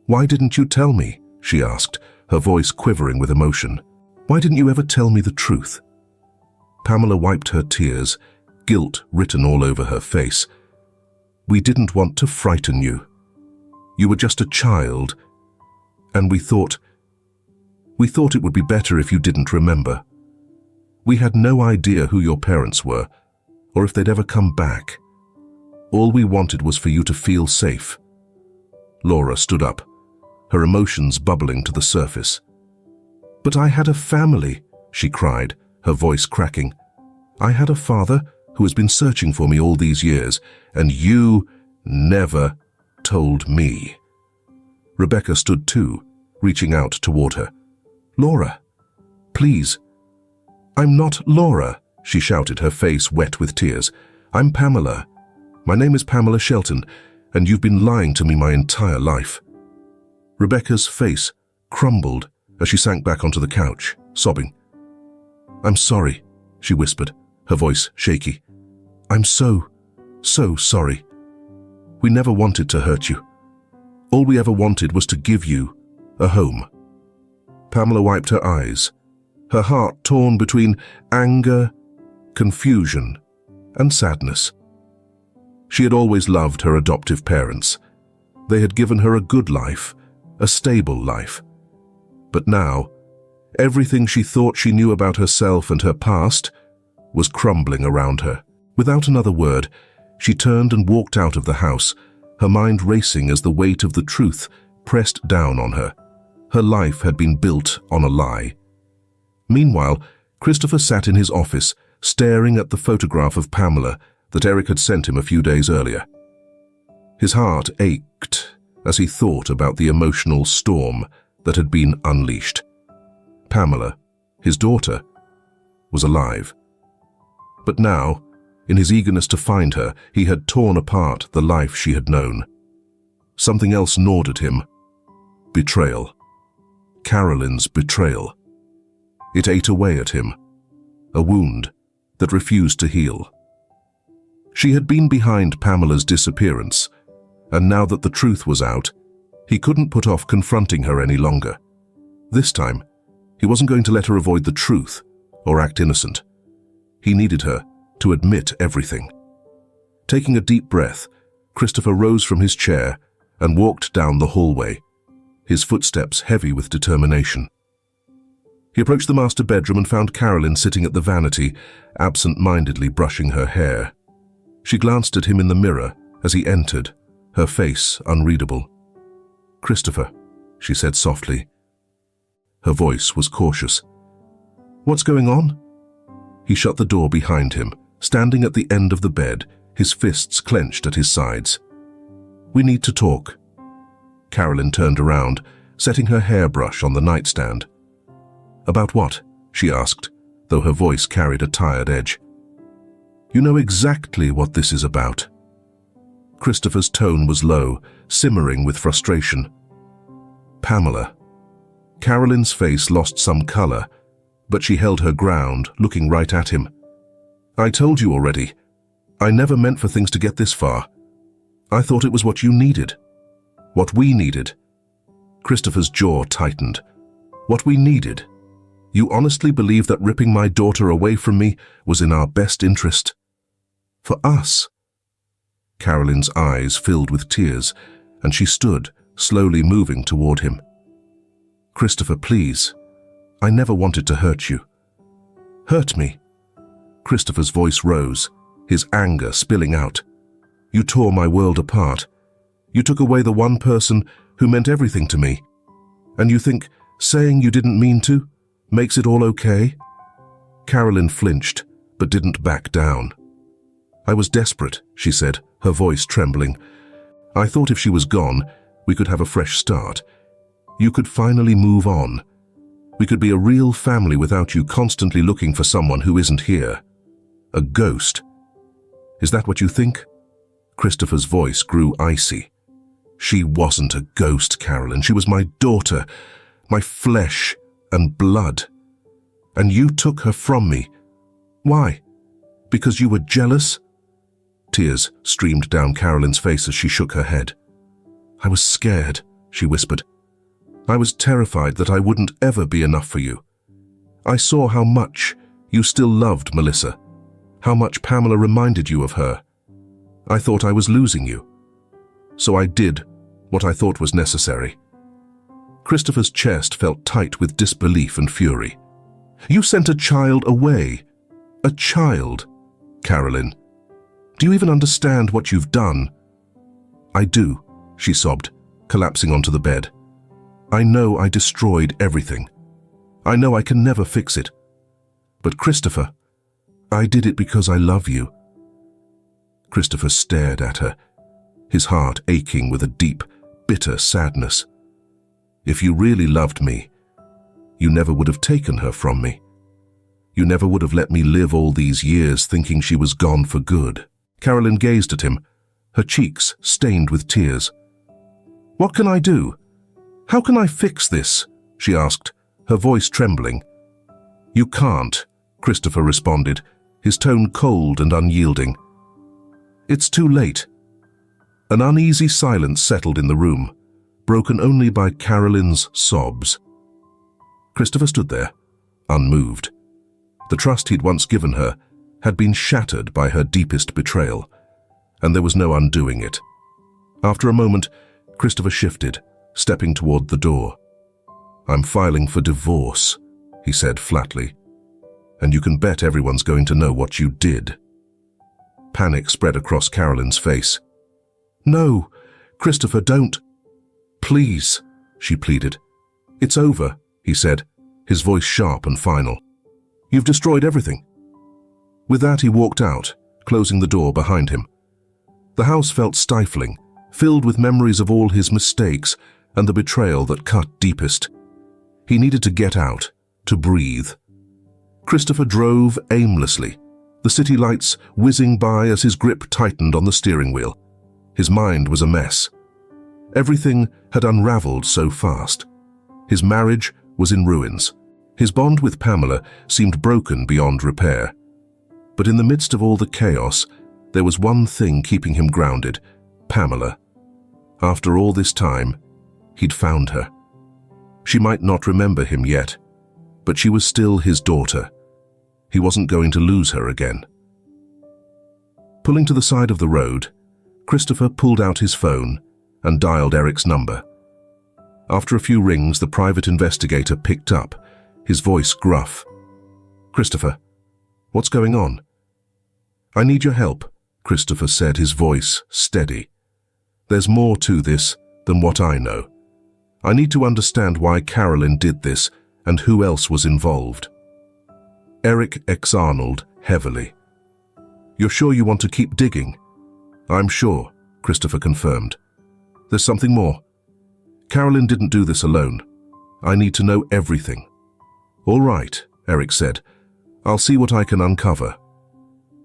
Why didn't you tell me? She asked, her voice quivering with emotion. Why didn't you ever tell me the truth? Pamela wiped her tears, guilt written all over her face. We didn't want to frighten you. You were just a child, and we thought it would be better if you didn't remember. We had no idea who your parents were, or if they'd ever come back. All we wanted was for you to feel safe. Laura stood up, her emotions bubbling to the surface. But I had a family, she cried, her voice cracking. I had a father who has been searching for me all these years, and you never told me. Rebecca stood too, reaching out toward her. Laura, please. I'm not Laura, she shouted, her face wet with tears. I'm Pamela. My name is Pamela Shelton, and you've been lying to me my entire life. Rebecca's face crumbled as she sank back onto the couch, sobbing. I'm sorry, she whispered, her voice shaky. I'm so sorry. We never wanted to hurt you. All we ever wanted was to give you a home. Pamela wiped her eyes, her heart torn between anger, confusion, and sadness. She had always loved her adoptive parents. They had given her a good life, a stable life. But now, everything she thought she knew about herself and her past was crumbling around her. Without another word, she turned and walked out of the house, her mind racing as the weight of the truth pressed down on her. Her life had been built on a lie. Meanwhile, Christopher sat in his office, staring at the photograph of Pamela that Eric had sent him a few days earlier. His heart ached as he thought about the emotional storm that had been unleashed. Pamela, his daughter, was alive. But now, in his eagerness to find her, he had torn apart the life she had known. Something else gnawed at him. Betrayal. Carolyn's betrayal. It ate away at him, a wound that refused to heal. She had been behind Pamela's disappearance, and now that the truth was out, he couldn't put off confronting her any longer. This time, he wasn't going to let her avoid the truth or act innocent. He needed her, to admit everything. Taking a deep breath, Christopher rose from his chair and walked down the hallway, his footsteps heavy with determination. He approached the master bedroom and found Carolyn sitting at the vanity, absent-mindedly brushing her hair. She glanced at him in the mirror as he entered, her face unreadable. "Christopher," she said softly. Her voice was cautious. "What's going on?" He shut the door behind him, standing at the end of the bed, his fists clenched at his sides. "We need to talk." Carolyn turned around, setting her hairbrush on the nightstand. "About what?" she asked, though her voice carried a tired edge. "You know exactly what this is about." Christopher's tone was low, simmering with frustration. "Pamela." Carolyn's face lost some color, but she held her ground, looking right at him. "I told you already. I never meant for things to get this far. I thought it was what you needed. What we needed." Christopher's jaw tightened. "What we needed? You honestly believe that ripping my daughter away from me was in our best interest? For us?" Carolyn's eyes filled with tears, and she stood, slowly moving toward him. "Christopher, please. I never wanted to hurt you." "Hurt me?" Christopher's voice rose, his anger spilling out. "You tore my world apart. You took away the one person who meant everything to me. And you think saying you didn't mean to makes it all okay?" Carolyn flinched, but didn't back down. "I was desperate," she said, her voice trembling. "I thought if she was gone, we could have a fresh start. You could finally move on. We could be a real family without you constantly looking for someone who isn't here. A ghost. Is that what you think?" Christopher's voice grew icy. "She wasn't a ghost, Carolyn. She was my daughter, my flesh and blood. And you took her from me. Why? Because you were jealous?" Tears streamed down Carolyn's face as she shook her head. "I was scared," she whispered. "I was terrified that I wouldn't ever be enough for you. I saw how much you still loved Melissa, how much Pamela reminded you of her. I thought I was losing you. So I did what I thought was necessary." Christopher's chest felt tight with disbelief and fury. "You sent a child away. A child. Carolyn. Do you even understand what you've done?" "I do," she sobbed, collapsing onto the bed. "I know I destroyed everything. I know I can never fix it. But Christopher, I did it because I love you." Christopher stared at her, his heart aching with a deep, bitter sadness. "If you really loved me, you never would have taken her from me. You never would have let me live all these years thinking she was gone for good." Carolyn gazed at him, her cheeks stained with tears. "What can I do? How can I fix this?" she asked, her voice trembling. "You can't," Christopher responded, his tone cold and unyielding. "It's too late." An uneasy silence settled in the room, broken only by Carolyn's sobs. Christopher stood there, unmoved. The trust he'd once given her had been shattered by her deepest betrayal, and there was no undoing it. After a moment, Christopher shifted, stepping toward the door. "I'm filing for divorce," he said flatly. "And you can bet everyone's going to know what you did." Panic spread across Carolyn's face. "No, Christopher, don't." "Please," she pleaded. "It's over," he said, his voice sharp and final. "You've destroyed everything." With that, he walked out, closing the door behind him. The house felt stifling, filled with memories of all his mistakes and the betrayal that cut deepest. He needed to get out, to breathe. Christopher drove aimlessly, the city lights whizzing by as his grip tightened on the steering wheel. His mind was a mess. Everything had unraveled so fast. His marriage was in ruins. His bond with Pamela seemed broken beyond repair. But in the midst of all the chaos, there was one thing keeping him grounded: Pamela. After all this time, he'd found her. She might not remember him yet, but she was still his daughter. He wasn't going to lose her again. Pulling to the side of the road, Christopher pulled out his phone and dialed Eric's number. After a few rings, the private investigator picked up, his voice gruff. "Christopher, what's going on?" "I need your help," Christopher said, his voice steady. "There's more to this than what I know. I need to understand why Carolyn did this and who else was involved." Eric X. Arnold heavily. "You're sure you want to keep digging?" "I'm sure," Christopher confirmed. "There's something more. Carolyn didn't do this alone. I need to know everything." "All right," Eric said. "I'll see what I can uncover."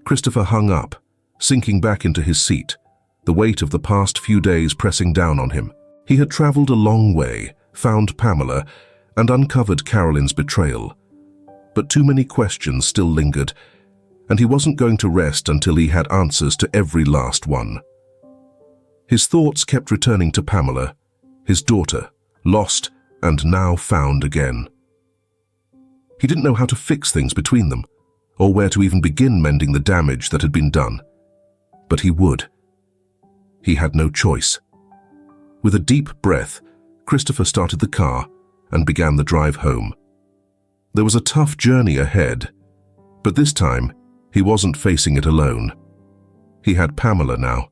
Christopher hung up, sinking back into his seat, the weight of the past few days pressing down on him. He had traveled a long way, found Pamela, and uncovered Carolyn's betrayal. But too many questions still lingered, and he wasn't going to rest until he had answers to every last one. His thoughts kept returning to Pamela, his daughter, lost and now found again. He didn't know how to fix things between them, or where to even begin mending the damage that had been done. But he would. He had no choice. With a deep breath, Christopher started the car and began the drive home. There was a tough journey ahead, but this time he wasn't facing it alone. He had Pamela now,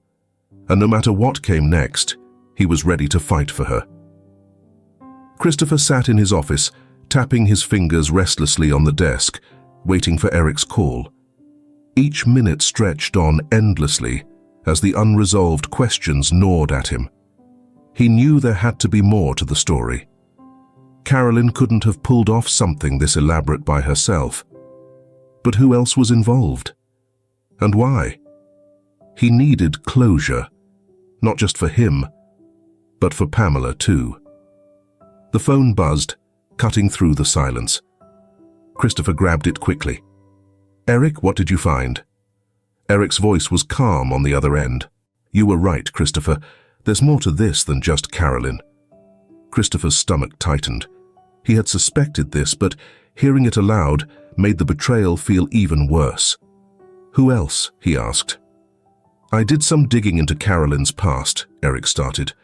and no matter what came next, he was ready to fight for her. Christopher sat in his office, tapping his fingers restlessly on the desk, waiting for Eric's call. Each minute stretched on endlessly as the unresolved questions gnawed at him. He knew there had to be more to the story. Carolyn couldn't have pulled off something this elaborate by herself. But who else was involved? And why? He needed closure, not just for him, but for Pamela too. The phone buzzed, cutting through the silence. Christopher grabbed it quickly. "Eric, what did you find?" Eric's voice was calm on the other end. "You were right, Christopher. There's more to this than just Carolyn." Christopher's stomach tightened. He had suspected this, but hearing it aloud made the betrayal feel even worse. "Who else?" he asked. "I did some digging into Carolyn's past," Eric started.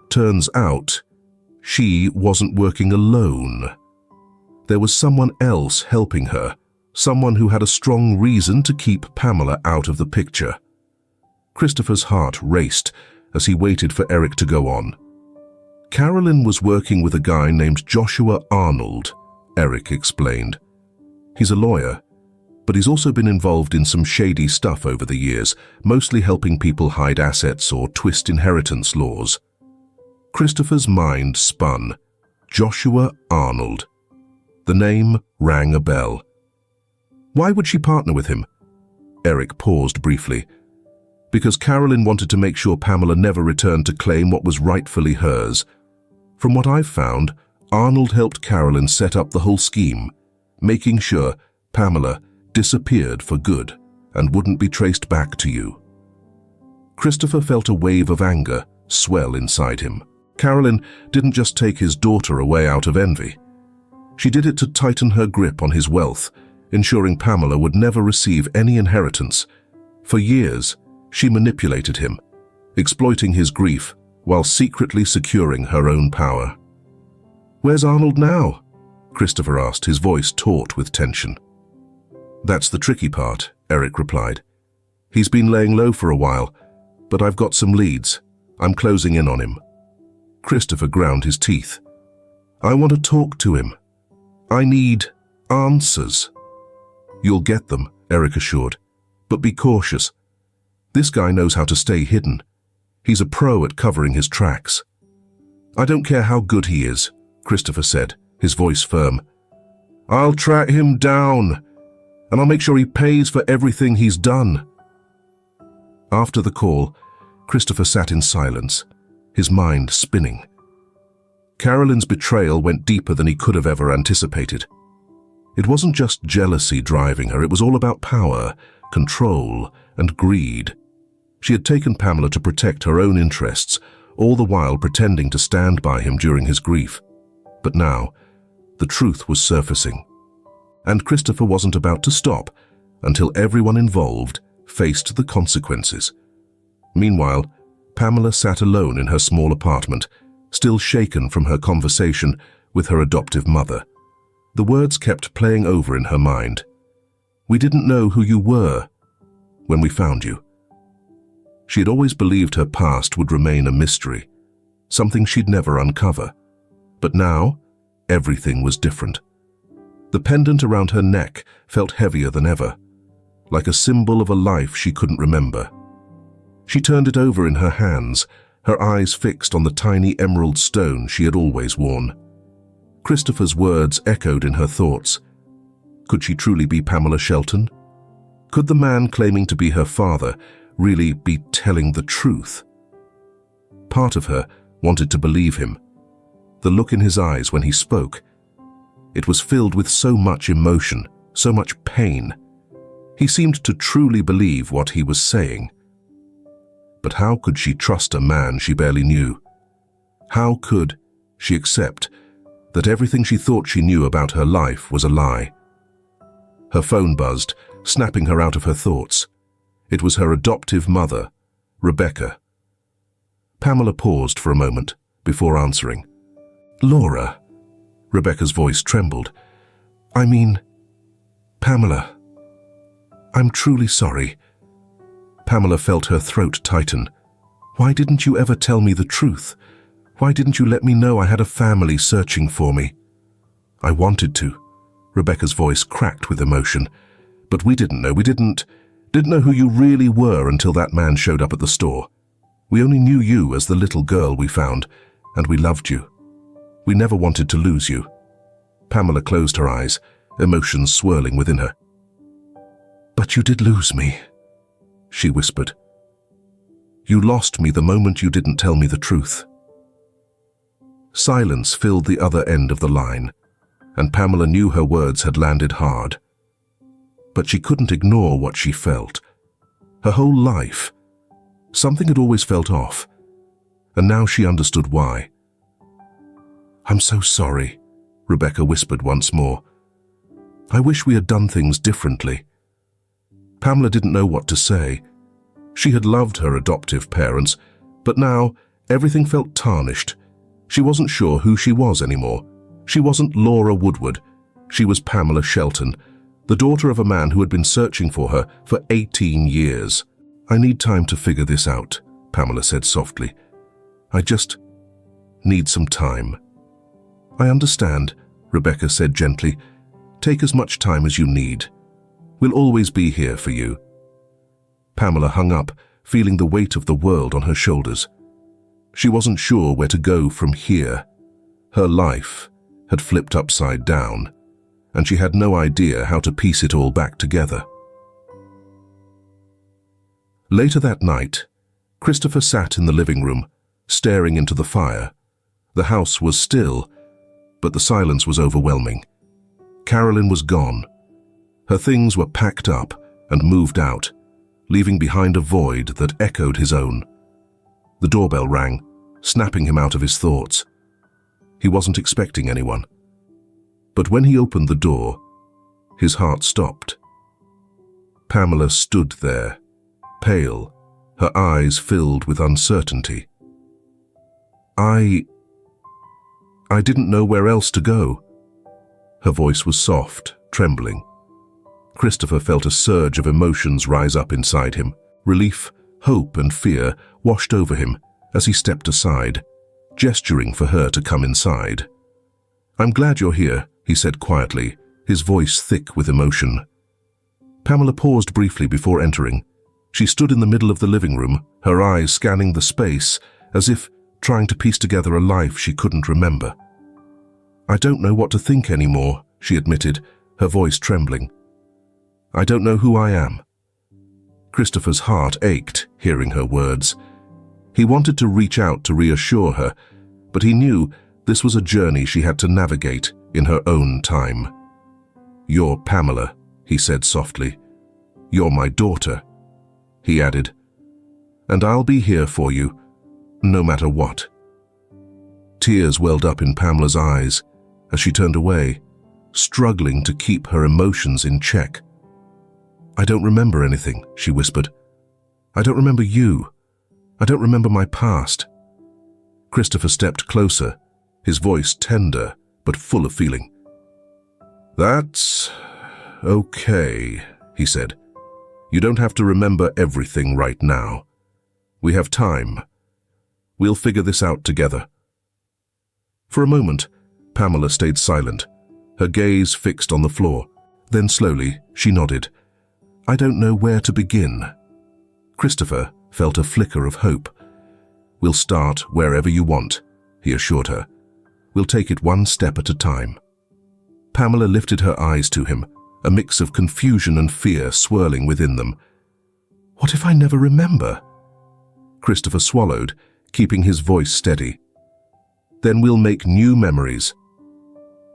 "Turns out, she wasn't working alone. There was someone else helping her, someone who had a strong reason to keep Pamela out of the picture." Christopher's heart raced as he waited for Eric to go on. "Carolyn was working with a guy named Joshua Arnold," Eric explained. "He's a lawyer, but he's also been involved in some shady stuff over the years, mostly helping people hide assets or twist inheritance laws." Christopher's mind spun. Joshua Arnold. The name rang a bell. Why would she partner with him? Eric paused briefly. Because Carolyn wanted to make sure Pamela never returned to claim what was rightfully hers. From what I've found, Arnold helped Carolyn set up the whole scheme, making sure Pamela disappeared for good and wouldn't be traced back to you. Christopher felt a wave of anger swell inside him. Carolyn didn't just take his daughter away out of envy. She did it to tighten her grip on his wealth, ensuring Pamela would never receive any inheritance. For years, she manipulated him, exploiting his grief while secretly securing her own power. "Where's Arnold now?" Christopher asked, his voice taut with tension. "That's the tricky part," Eric replied. "He's been laying low for a while, but I've got some leads. I'm closing in on him." Christopher ground his teeth. "I want to talk to him. I need answers." "You'll get them," Eric assured, "but be cautious. This guy knows how to stay hidden. He's a pro at covering his tracks." "I don't care how good he is," Christopher said, his voice firm. "I'll track him down, and I'll make sure he pays for everything he's done." After the call, Christopher sat in silence, his mind spinning. Carolyn's betrayal went deeper than he could have ever anticipated. It wasn't just jealousy driving her, it was all about power, control, and greed. She had taken Pamela to protect her own interests, all the while pretending to stand by him during his grief. But now, the truth was surfacing. And Christopher wasn't about to stop until everyone involved faced the consequences. Meanwhile, Pamela sat alone in her small apartment, still shaken from her conversation with her adoptive mother. The words kept playing over in her mind. "We didn't know who you were when we found you." She had always believed her past would remain a mystery, something she'd never uncover. But now, everything was different. The pendant around her neck felt heavier than ever, like a symbol of a life she couldn't remember. She turned it over in her hands, her eyes fixed on the tiny emerald stone she had always worn. Christopher's words echoed in her thoughts. Could she truly be Pamela Shelton? Could the man claiming to be her father really be telling the truth? Part of her wanted to believe him. The look in his eyes when he spoke, it was filled with so much emotion, so much pain. He seemed to truly believe what he was saying. But how could she trust a man she barely knew? How could she accept that everything she thought she knew about her life was a lie? Her phone buzzed, snapping her out of her thoughts. It was her adoptive mother, Rebecca. Pamela paused for a moment before answering. "Laura," Rebecca's voice trembled. "I mean, Pamela, I'm truly sorry." Pamela felt her throat tighten. "Why didn't you ever tell me the truth? Why didn't you let me know I had a family searching for me?" "I wanted to." Rebecca's voice cracked with emotion. "But we didn't know. We didn't know who you really were until that man showed up at the store. We only knew you as the little girl we found, and we loved you. We never wanted to lose you." Pamela closed her eyes, emotions swirling within her. "But you did lose me," she whispered. "You lost me the moment you didn't tell me the truth." Silence filled the other end of the line, and Pamela knew her words had landed hard. But she couldn't ignore what she felt. Her whole life, something had always felt off, and now she understood why. "I'm so sorry," Rebecca whispered once more. "I wish we had done things differently." Pamela didn't know what to say. She had loved her adoptive parents, but now everything felt tarnished. She wasn't sure who she was anymore. She wasn't Laura Woodward. She was Pamela Shelton, the daughter of a man who had been searching for her for 18 years. "I need time to figure this out," Pamela said softly. "I just need some time." "I understand," Rebecca said gently. "Take as much time as you need. We'll always be here for you." Pamela hung up, feeling the weight of the world on her shoulders. She wasn't sure where to go from here. Her life had flipped upside down, and she had no idea how to piece it all back together. Later that night, Christopher sat in the living room, staring into the fire. The house was still, but the silence was overwhelming. Carolyn was gone. Her things were packed up and moved out, leaving behind a void that echoed his own. The doorbell rang, snapping him out of his thoughts. He wasn't expecting anyone. But when he opened the door, his heart stopped. Pamela stood there, pale, her eyes filled with uncertainty. I didn't know where else to go." Her voice was soft, trembling. Christopher felt a surge of emotions rise up inside him. Relief, hope, and fear washed over him as he stepped aside, gesturing for her to come inside. "I'm glad you're here," he said quietly, his voice thick with emotion. Pamela paused briefly before entering. She stood in the middle of the living room, her eyes scanning the space, as if trying to piece together a life she couldn't remember. "I don't know what to think anymore," she admitted, her voice trembling. "I don't know who I am." Christopher's heart ached, hearing her words. He wanted to reach out to reassure her, but he knew this was a journey she had to navigate in her own time. "You're Pamela," he said softly. "You're my daughter," he added. "And I'll be here for you, no matter what." Tears welled up in Pamela's eyes as she turned away, struggling to keep her emotions in check. "I don't remember anything," she whispered. "I don't remember you. I don't remember my past." Christopher stepped closer, his voice tender but full of feeling. "That's okay," he said. "You don't have to remember everything right now. We have time. We'll figure this out together." For a moment, Pamela stayed silent, her gaze fixed on the floor. Then slowly, she nodded. "I don't know where to begin." Christopher felt a flicker of hope. "We'll start wherever you want," he assured her. "We'll take it one step at a time." Pamela lifted her eyes to him, a mix of confusion and fear swirling within them. "What if I never remember?" Christopher swallowed, keeping his voice steady. "Then we'll make new memories."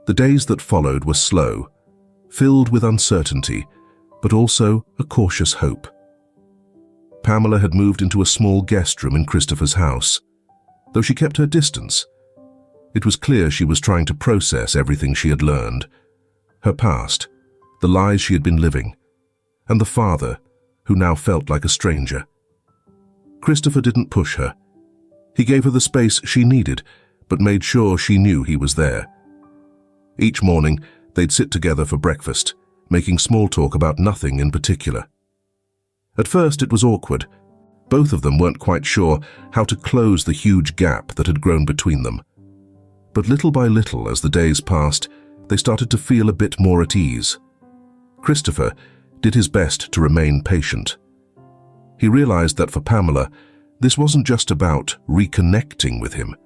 The days that followed were slow, filled with uncertainty, but also a cautious hope. Pamela had moved into a small guest room in Christopher's house. Though she kept her distance, it was clear she was trying to process everything she had learned. Her past, the lies she had been living, and the father, who now felt like a stranger. Christopher didn't push her. He gave her the space she needed, but made sure she knew he was there. Each morning, they'd sit together for breakfast, making small talk about nothing in particular. At first, it was awkward. Both of them weren't quite sure how to close the huge gap that had grown between them. But little by little, as the days passed, they started to feel a bit more at ease. Christopher did his best to remain patient. He realized that for Pamela, this wasn't just about reconnecting with him.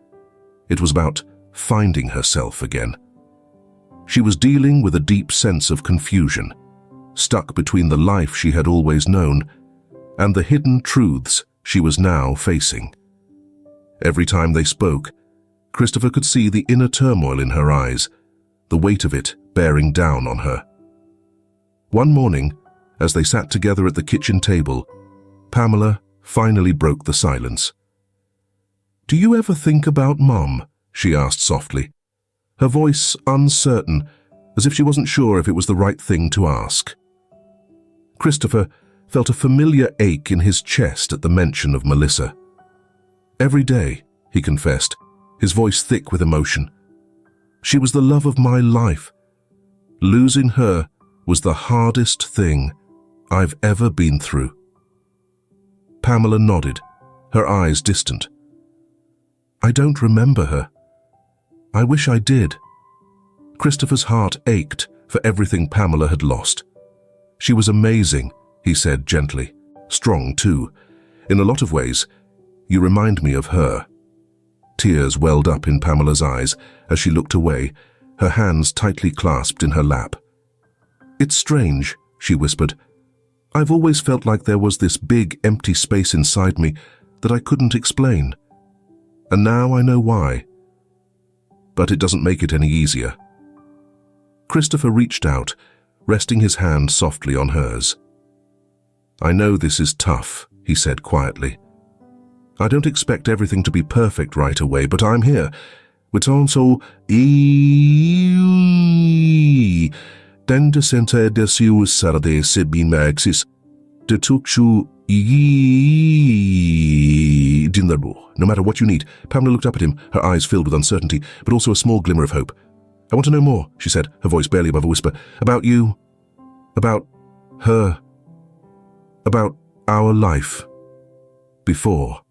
It was about finding herself again. She was dealing with a deep sense of confusion, stuck between the life she had always known and the hidden truths she was now facing. Every time they spoke, Christopher could see the inner turmoil in her eyes, the weight of it bearing down on her. One morning, as they sat together at the kitchen table, Pamela finally broke the silence. "Do you ever think about Mom?" she asked softly, her voice uncertain, as if she wasn't sure if it was the right thing to ask. Christopher felt a familiar ache in his chest at the mention of Melissa. "Every day," he confessed, his voice thick with emotion. "She was the love of my life. Losing her was the hardest thing I've ever been through." Pamela nodded, her eyes distant. "I don't remember her. I wish I did." Christopher's heart ached for everything Pamela had lost. "She was amazing," he said gently. "Strong, too. In a lot of ways, you remind me of her." Tears welled up in Pamela's eyes as she looked away, her hands tightly clasped in her lap. "It's strange," she whispered. "I've always felt like there was this big, empty space inside me that I couldn't explain. And now I know why. But it doesn't make it any easier." Christopher reached out, resting his hand softly on hers. "I know this is tough," he said quietly. "I don't expect everything to be perfect right away, but I'm here. It's also den de center de sius sarde se bin maxis de tukshu dinnerbo. No matter what you need." Pamela looked up at him, her eyes filled with uncertainty, but also a small glimmer of hope. "I want to know more," she said, her voice barely above a whisper. "About you. About her. About our life. Before."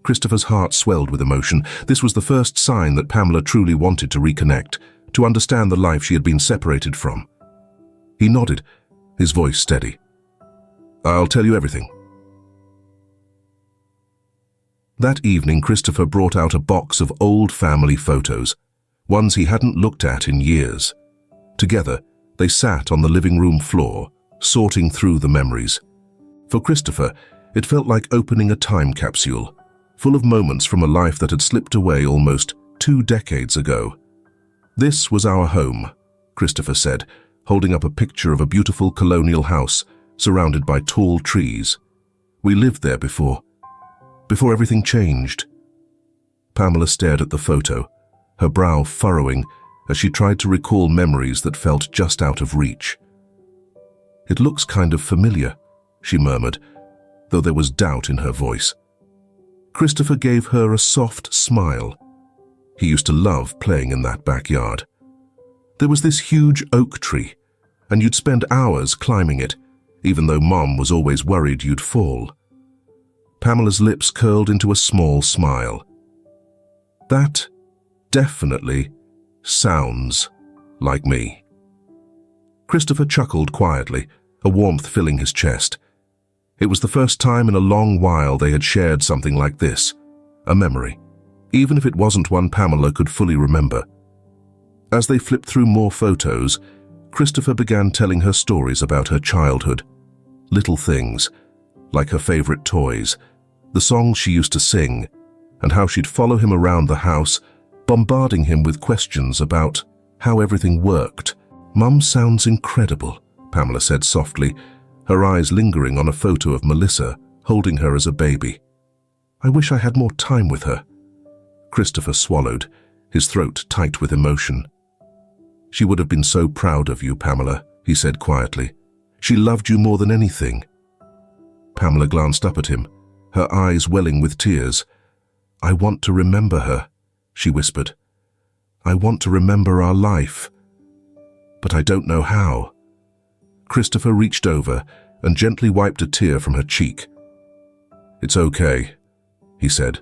Christopher's heart swelled with emotion. This was the first sign that Pamela truly wanted to reconnect, to understand the life she had been separated from. He nodded, his voice steady. "I'll tell you everything." That evening, Christopher brought out a box of old family photos, ones he hadn't looked at in years. Together, they sat on the living room floor, sorting through the memories. For Christopher, it felt like opening a time capsule, full of moments from a life that had slipped away almost 2 decades ago. "This was our home," Christopher said, holding up a picture of a beautiful colonial house surrounded by tall trees. "We lived there before everything changed." Pamela stared at the photo, her brow furrowing as she tried to recall memories that felt just out of reach. "It looks kind of familiar," she murmured, though there was doubt in her voice. Christopher gave her a soft smile. He used to love playing in that backyard. There was this huge oak tree, and you'd spend hours climbing it, even though Mom was always worried you'd fall. Pamela's lips curled into a small smile. "That definitely sounds like me." Christopher chuckled quietly, a warmth filling his chest. It was the first time in a long while they had shared something like this, a memory, even if it wasn't one Pamela could fully remember. As they flipped through more photos, Christopher began telling her stories about her childhood. Little things, like her favorite toys, the songs she used to sing, and how she'd follow him around the house, bombarding him with questions about how everything worked. "Mum sounds incredible," Pamela said softly, her eyes lingering on a photo of Melissa holding her as a baby. "I wish I had more time with her." Christopher swallowed, his throat tight with emotion. "She would have been so proud of you, Pamela," he said quietly. "She loved you more than anything." Pamela glanced up at him, her eyes welling with tears. "I want to remember her," she whispered. "I want to remember our life. But I don't know how." Christopher reached over and gently wiped a tear from her cheek. "It's okay," he said.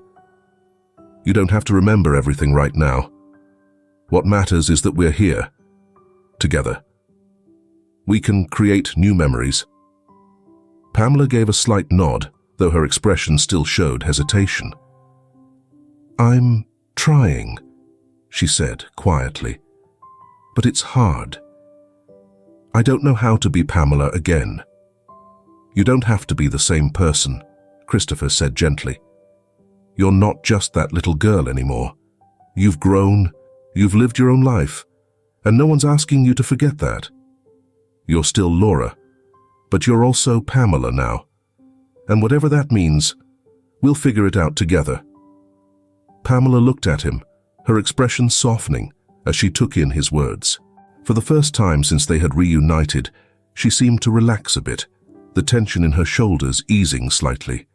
"You don't have to remember everything right now. What matters is that we're here, together. We can create new memories." Pamela gave a slight nod, though her expression still showed hesitation. "I'm trying," she said quietly, "but it's hard. I don't know how to be Pamela again." "You don't have to be the same person," Christopher said gently. "You're not just that little girl anymore. You've grown, you've lived your own life, and no one's asking you to forget that. You're still Laura, but you're also Pamela now. And whatever that means, we'll figure it out together." Pamela looked at him, her expression softening as she took in his words. For the first time since they had reunited, she seemed to relax a bit, the tension in her shoulders easing slightly.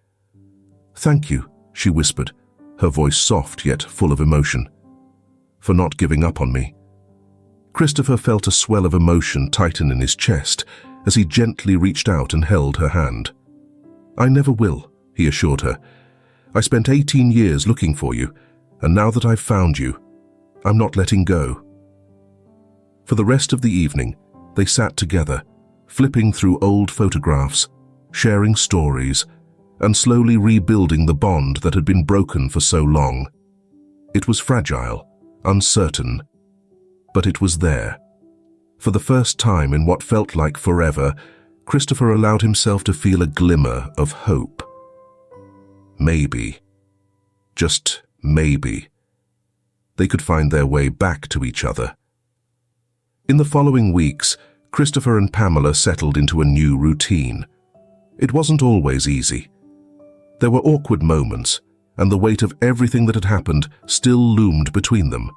"Thank you," she whispered, her voice soft yet full of emotion, "for not giving up on me." Christopher felt a swell of emotion tighten in his chest as he gently reached out and held her hand. "I never will," he assured her. "I spent 18 years looking for you, and now that I've found you, I'm not letting go." For the rest of the evening, they sat together, flipping through old photographs, sharing stories, and slowly rebuilding the bond that had been broken for so long. It was fragile, uncertain, but it was there. For the first time in what felt like forever, Christopher allowed himself to feel a glimmer of hope. Maybe, just maybe, they could find their way back to each other. In the following weeks, Christopher and Pamela settled into a new routine. It wasn't always easy. There were awkward moments, and the weight of everything that had happened still loomed between them.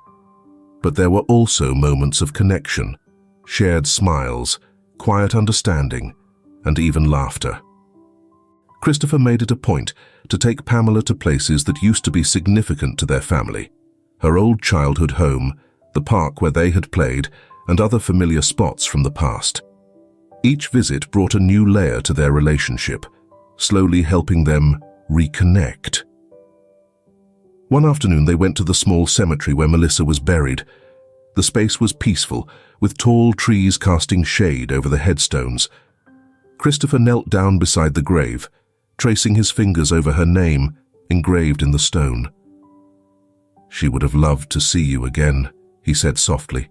But there were also moments of connection, shared smiles, quiet understanding, and even laughter. Christopher made it a point to take Pamela to places that used to be significant to their family: her old childhood home, the park where they had played, and other familiar spots from the past. Each visit brought a new layer to their relationship, slowly helping them reconnect. One afternoon they went to the small cemetery where Melissa was buried. The space was peaceful, with tall trees casting shade over the headstones. Christopher knelt down beside the grave, tracing his fingers over her name, engraved in the stone. "She would have loved to see you again," he said softly.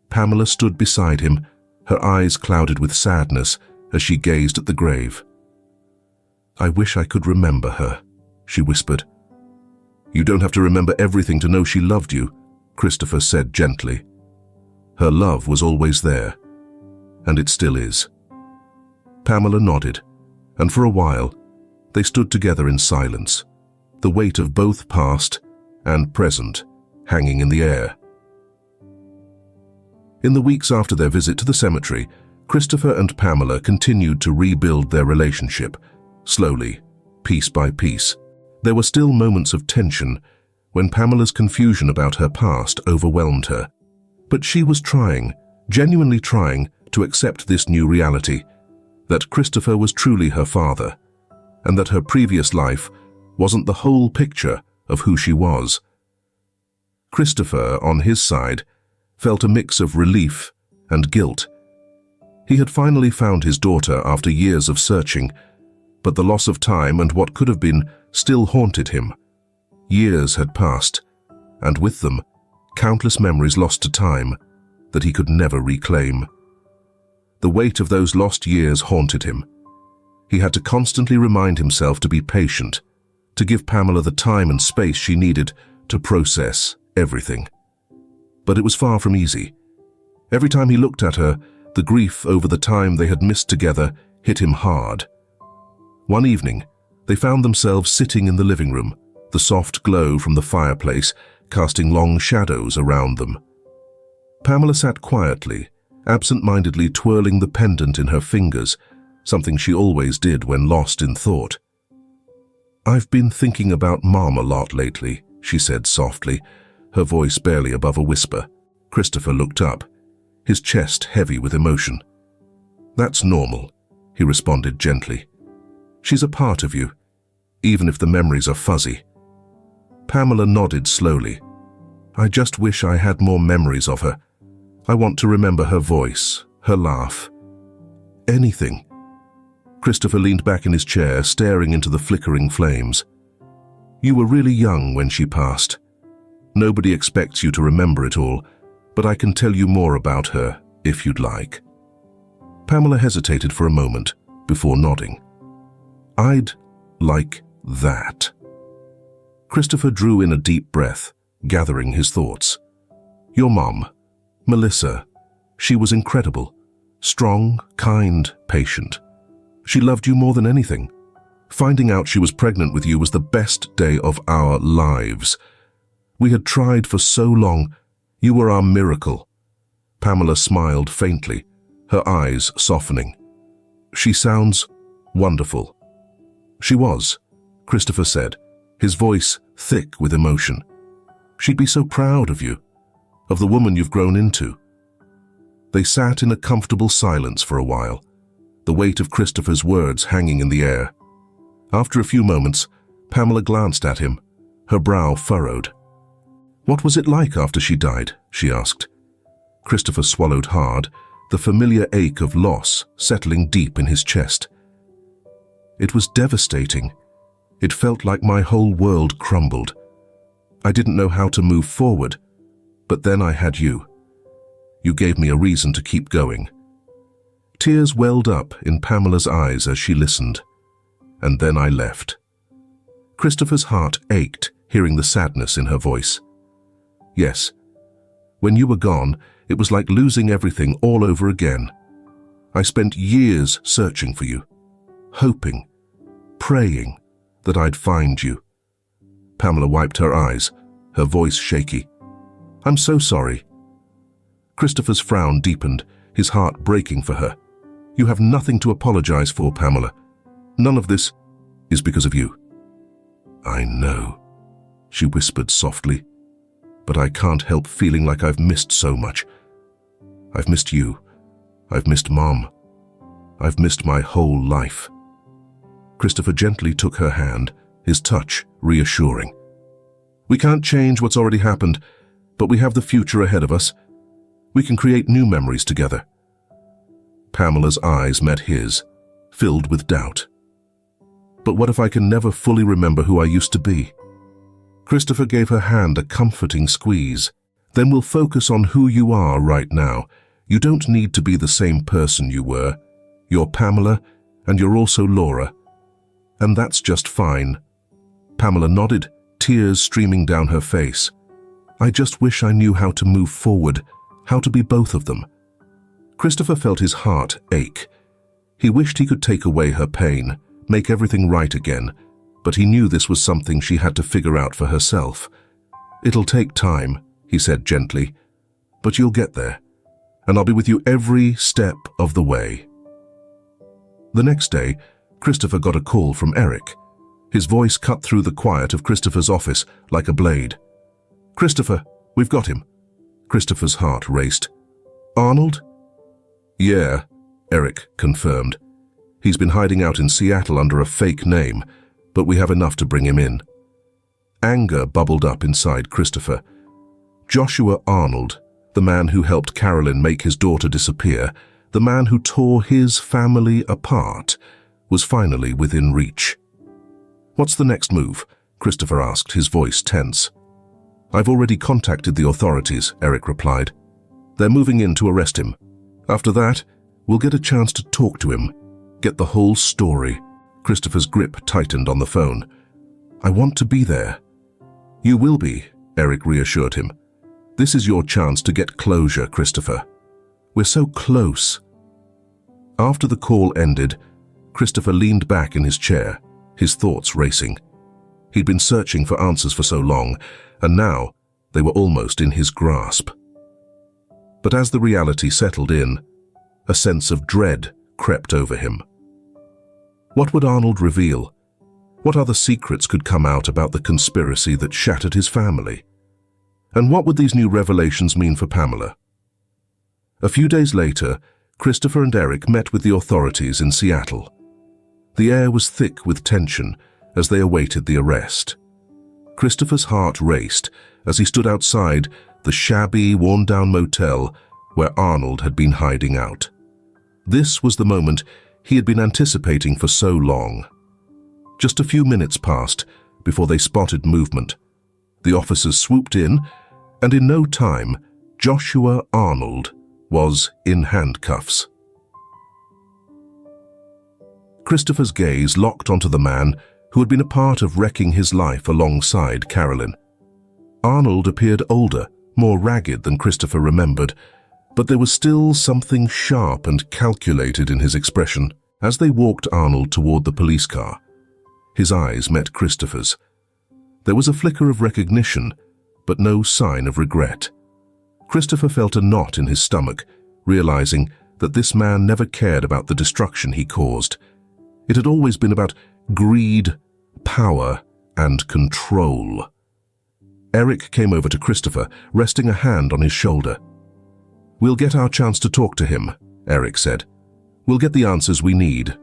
Pamela stood beside him, her eyes clouded with sadness as she gazed at the grave. "I wish I could remember her," she whispered. "You don't have to remember everything to know she loved you," Christopher said gently. "Her love was always there, and it still is." Pamela nodded, and for a while, they stood together in silence, the weight of both past and present hanging in the air. In the weeks after their visit to the cemetery, Christopher and Pamela continued to rebuild their relationship, slowly, piece by piece. There were still moments of tension when Pamela's confusion about her past overwhelmed her. But she was trying, genuinely trying, to accept this new reality, that Christopher was truly her father, and that her previous life wasn't the whole picture of who she was. Christopher, on his side, felt a mix of relief and guilt. He had finally found his daughter after years of searching, but the loss of time and what could have been still haunted him. Years had passed, and with them, countless memories lost to time that he could never reclaim. The weight of those lost years haunted him. He had to constantly remind himself to be patient, to give Pamela the time and space she needed to process everything. But it was far from easy. Every time he looked at her, the grief over the time they had missed together hit him hard. One evening, they found themselves sitting in the living room, the soft glow from the fireplace casting long shadows around them. Pamela sat quietly, absent-mindedly twirling the pendant in her fingers, something she always did when lost in thought. "I've been thinking about Mom a lot lately," she said softly, her voice barely above a whisper. Christopher looked up, his chest heavy with emotion. "That's normal," he responded gently. "She's a part of you, even if the memories are fuzzy." Pamela nodded slowly. "I just wish I had more memories of her. I want to remember her voice, her laugh. Anything." Christopher leaned back in his chair, staring into the flickering flames. "You were really young when she passed. Nobody expects you to remember it all, but I can tell you more about her, if you'd like." Pamela hesitated for a moment before nodding. "I'd like that." Christopher drew in a deep breath, gathering his thoughts. "Your mom, Melissa, she was incredible. Strong, kind, patient. She loved you more than anything. Finding out she was pregnant with you was the best day of our lives. We had tried for so long. You were our miracle." Pamela smiled faintly, her eyes softening. "She sounds wonderful." "She was," Christopher said, his voice thick with emotion. "She'd be so proud of you, of the woman you've grown into." They sat in a comfortable silence for a while, the weight of Christopher's words hanging in the air. After a few moments, Pamela glanced at him, her brow furrowed. "What was it like after she died?" she asked. Christopher swallowed hard, the familiar ache of loss settling deep in his chest. "It was devastating. It felt like my whole world crumbled. I didn't know how to move forward, but then I had you. You gave me a reason to keep going." Tears welled up in Pamela's eyes as she listened. "And then I left." Christopher's heart ached, hearing the sadness in her voice. "Yes, when you were gone, it was like losing everything all over again. I spent years searching for you, hoping, praying that I'd find you." Pamela wiped her eyes, her voice shaky. "I'm so sorry." Christopher's frown deepened, his heart breaking for her. "You have nothing to apologize for, Pamela. None of this is because of you." "I know," she whispered softly, "but I can't help feeling like I've missed so much. I've missed you. I've missed Mom. I've missed my whole life." Christopher gently took her hand, his touch reassuring. "We can't change what's already happened, but we have the future ahead of us. We can create new memories together." Pamela's eyes met his, filled with doubt. "But what if I can never fully remember who I used to be?" Christopher gave her hand a comforting squeeze. "Then we'll focus on who you are right now. You don't need to be the same person you were. You're Pamela, and you're also Laura. And that's just fine." Pamela nodded, tears streaming down her face. "I just wish I knew how to move forward, how to be both of them." Christopher felt his heart ache. He wished he could take away her pain, make everything right again, but he knew this was something she had to figure out for herself. "It'll take time," he said gently, "but you'll get there. and I'll be with you every step of the way." The next day, Christopher got a call from Eric. His voice cut through the quiet of Christopher's office like a blade. "Christopher, we've got him." Christopher's heart raced. "Arnold?" "Yeah," Eric confirmed. "He's been hiding out in Seattle under a fake name, but we have enough to bring him in." Anger bubbled up inside Christopher. Joshua Arnold, the man who helped Carolyn make his daughter disappear, the man who tore his family apart, was finally within reach. "What's the next move?" Christopher asked, his voice tense. "I've already contacted the authorities," Eric replied. "They're moving in to arrest him. After that, we'll get a chance to talk to him, get the whole story." Christopher's grip tightened on the phone. "I want to be there." "You will be," Eric reassured him. "This is your chance to get closure, Christopher. We're so close." After the call ended, Christopher leaned back in his chair, his thoughts racing. He'd been searching for answers for so long, and now they were almost in his grasp. But as the reality settled in, a sense of dread crept over him. What would Arnold reveal? What other secrets could come out about the conspiracy that shattered his family? And what would these new revelations mean for Pamela? A few days later, Christopher and Eric met with the authorities in Seattle. The air was thick with tension as they awaited the arrest. Christopher's heart raced as he stood outside the shabby, worn-down motel where Arnold had been hiding out. This was the moment he had been anticipating for so long. Just a few minutes passed before they spotted movement. The officers swooped in, and in no time, Joshua Arnold was in handcuffs. Christopher's gaze locked onto the man who had been a part of wrecking his life alongside Carolyn. Arnold appeared older, more ragged than Christopher remembered, but there was still something sharp and calculated in his expression. As they walked Arnold toward the police car, his eyes met Christopher's. There was a flicker of recognition, but no sign of regret. Christopher felt a knot in his stomach, realizing that this man never cared about the destruction he caused. It had always been about greed, power, and control. Eric came over to Christopher, resting a hand on his shoulder. "We'll get our chance to talk to him," Eric said. "We'll get the answers we need."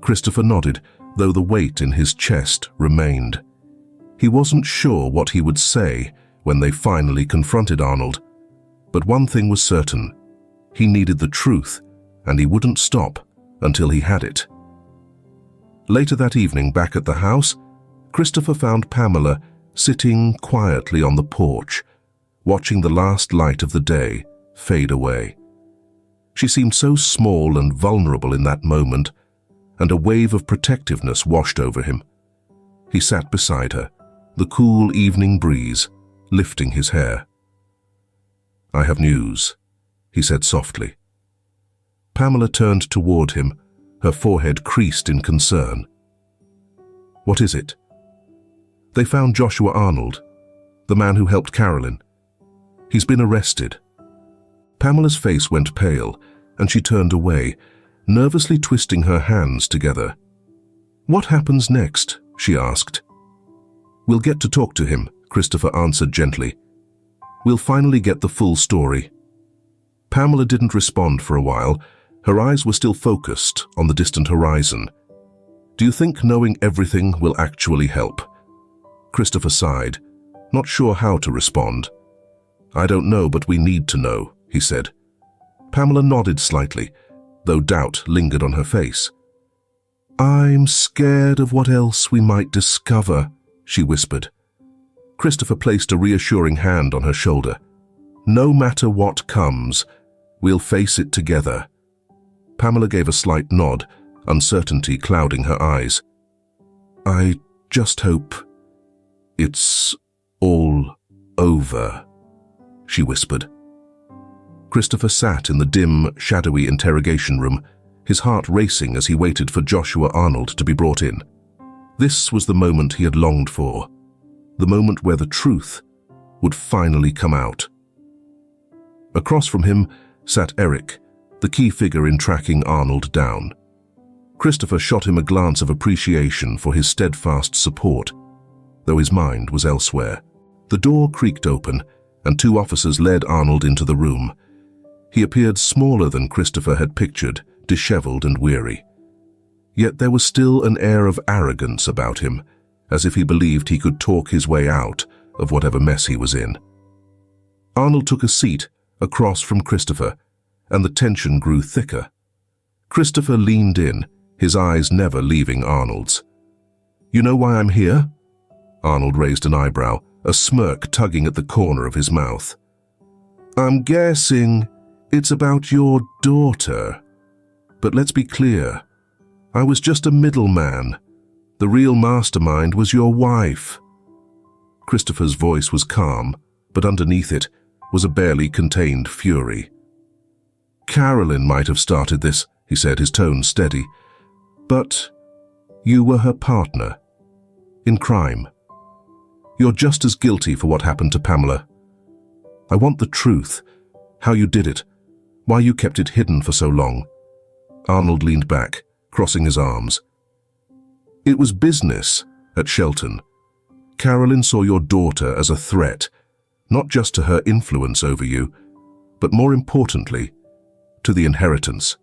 Christopher nodded, though the weight in his chest remained. He wasn't sure what he would say when they finally confronted Arnold. But one thing was certain. He needed the truth, and he wouldn't stop until he had it. Later that evening, back at the house, Christopher found Pamela sitting quietly on the porch, watching the last light of the day fade away. She seemed so small and vulnerable in that moment, and a wave of protectiveness washed over him. He sat beside her, the cool evening breeze lifting his hair. "I have news," he said softly. Pamela turned toward him, her forehead creased in concern. "What is it?" "They found Joshua Arnold, the man who helped Carolyn. He's been arrested." Pamela's face went pale, and she turned away, nervously twisting her hands together. "What happens next?" she asked. "We'll get to talk to him," Christopher answered gently. "We'll finally get the full story." Pamela didn't respond for a while. Her eyes were still focused on the distant horizon. "Do you think knowing everything will actually help?" Christopher sighed, not sure how to respond. "I don't know, but we need to know," he said. Pamela nodded slightly, though doubt lingered on her face. "I'm scared of what else we might discover," she whispered. Christopher placed a reassuring hand on her shoulder. "No matter what comes, we'll face it together." Pamela gave a slight nod, uncertainty clouding her eyes. "I just hope it's all over," she whispered. Christopher sat in the dim, shadowy interrogation room, his heart racing as he waited for Joshua Arnold to be brought in. This was the moment he had longed for, the moment where the truth would finally come out. Across from him, sat Eric, the key figure in tracking Arnold down. Christopher shot him a glance of appreciation for his steadfast support, though his mind was elsewhere. The door creaked open, and 2 officers led Arnold into the room. He appeared smaller than Christopher had pictured, disheveled and weary. Yet there was still an air of arrogance about him, as if he believed he could talk his way out of whatever mess he was in. Arnold took a seat across from Christopher, and the tension grew thicker. Christopher leaned in, his eyes never leaving Arnold's. "You know why I'm here?" Arnold raised an eyebrow, a smirk tugging at the corner of his mouth. "I'm guessing it's about your daughter. But let's be clear, I was just a middleman. The real mastermind was your wife." Christopher's voice was calm, but underneath it was a barely contained fury. "Carolyn might have started this," he said, his tone steady. "But you were her partner in crime. You're just as guilty for what happened to Pamela. I want the truth, how you did it, why you kept it hidden for so long." Arnold leaned back, crossing his arms. "It was business at Shelton. Carolyn saw your daughter as a threat, not just to her influence over you, but more importantly, to the inheritance."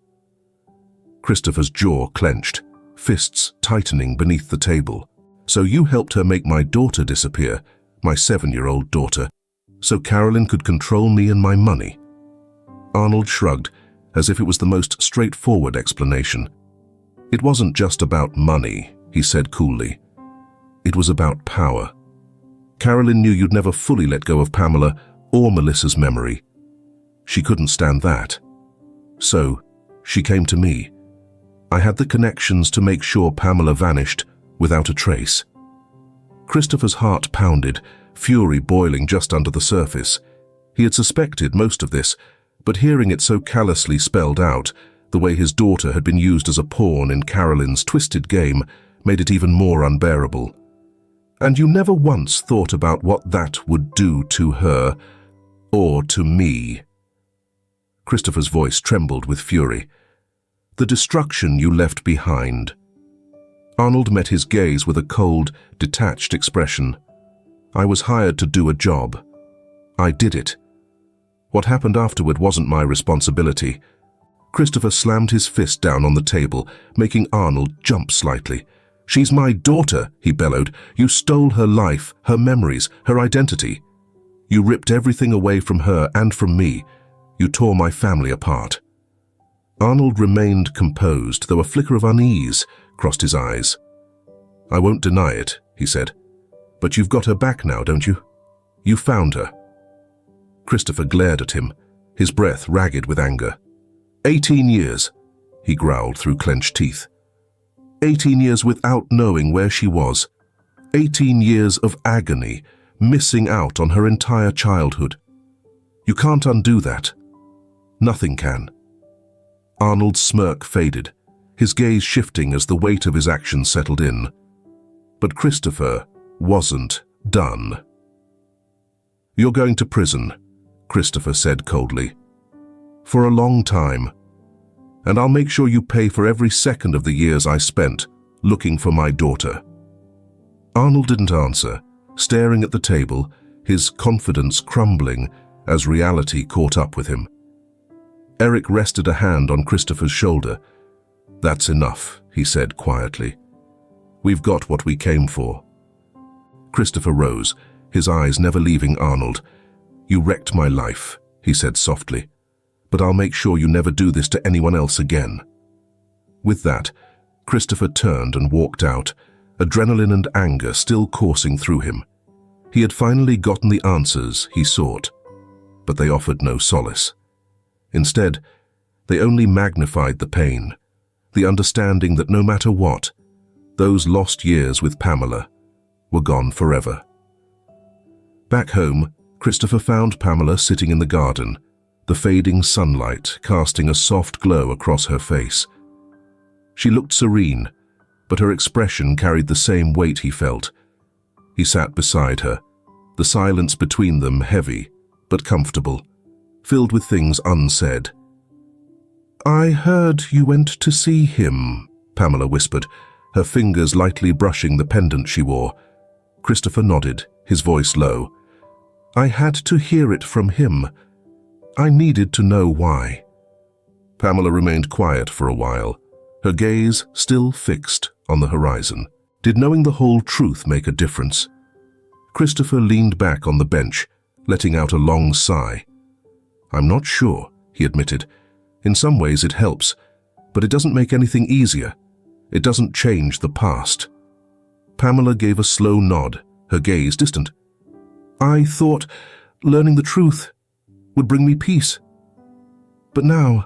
Christopher's jaw clenched, fists tightening beneath the table. "So you helped her make my daughter disappear, my 7-year-old daughter, so Carolyn could control me and my money?" Arnold shrugged, as if it was the most straightforward explanation. "It wasn't just about money," he said coolly. "It was about power. Carolyn knew you'd never fully let go of Pamela or Melissa's memory. She couldn't stand that. So, she came to me. I had the connections to make sure Pamela vanished without a trace." Christopher's heart pounded, fury boiling just under the surface. He had suspected most of this, but hearing it so callously spelled out, the way his daughter had been used as a pawn in Carolyn's twisted game, made it even more unbearable. "And you never once thought about what that would do to her, or to me?" Christopher's voice trembled with fury. "The destruction you left behind." Arnold met his gaze with a cold, detached expression. "I was hired to do a job. I did it. What happened afterward wasn't my responsibility." Christopher slammed his fist down on the table, making Arnold jump slightly. "She's my daughter," he bellowed. "You stole her life, her memories, her identity. You ripped everything away from her and from me. You tore my family apart." Arnold remained composed, though a flicker of unease crossed his eyes. "I won't deny it," he said. "But you've got her back now, don't you? You found her." Christopher glared at him, his breath ragged with anger. 18 years, he growled through clenched teeth. 18 years without knowing where she was. 18 years of agony, missing out on her entire childhood. You can't undo that. Nothing can. Arnold's smirk faded, his gaze shifting as the weight of his actions settled in. But Christopher wasn't done. "You're going to prison," Christopher said coldly. "For a long time. And I'll make sure you pay for every second of the years I spent looking for my daughter." Arnold didn't answer, staring at the table, his confidence crumbling as reality caught up with him. Eric rested a hand on Christopher's shoulder. "That's enough," he said quietly. "We've got what we came for." Christopher rose, his eyes never leaving Arnold. "You wrecked my life," he said softly, "but I'll make sure you never do this to anyone else again." With that, Christopher turned and walked out, adrenaline and anger still coursing through him. He had finally gotten the answers he sought, but they offered no solace. Instead, they only magnified the pain, the understanding that no matter what, those lost years with Pamela were gone forever. Back home, Christopher found Pamela sitting in the garden, the fading sunlight casting a soft glow across her face. She looked serene, but her expression carried the same weight he felt. He sat beside her, the silence between them heavy but comfortable, filled with things unsaid. "I heard you went to see him," Pamela whispered, her fingers lightly brushing the pendant she wore. Christopher nodded, his voice low. "I had to hear it from him. I needed to know why." Pamela remained quiet for a while, her gaze still fixed on the horizon. Did knowing the whole truth make a difference? Christopher leaned back on the bench, letting out a long sigh. "I'm not sure," he admitted. "In some ways it helps, but it doesn't make anything easier. It doesn't change the past." Pamela gave a slow nod, her gaze distant. "I thought learning the truth would bring me peace. But now,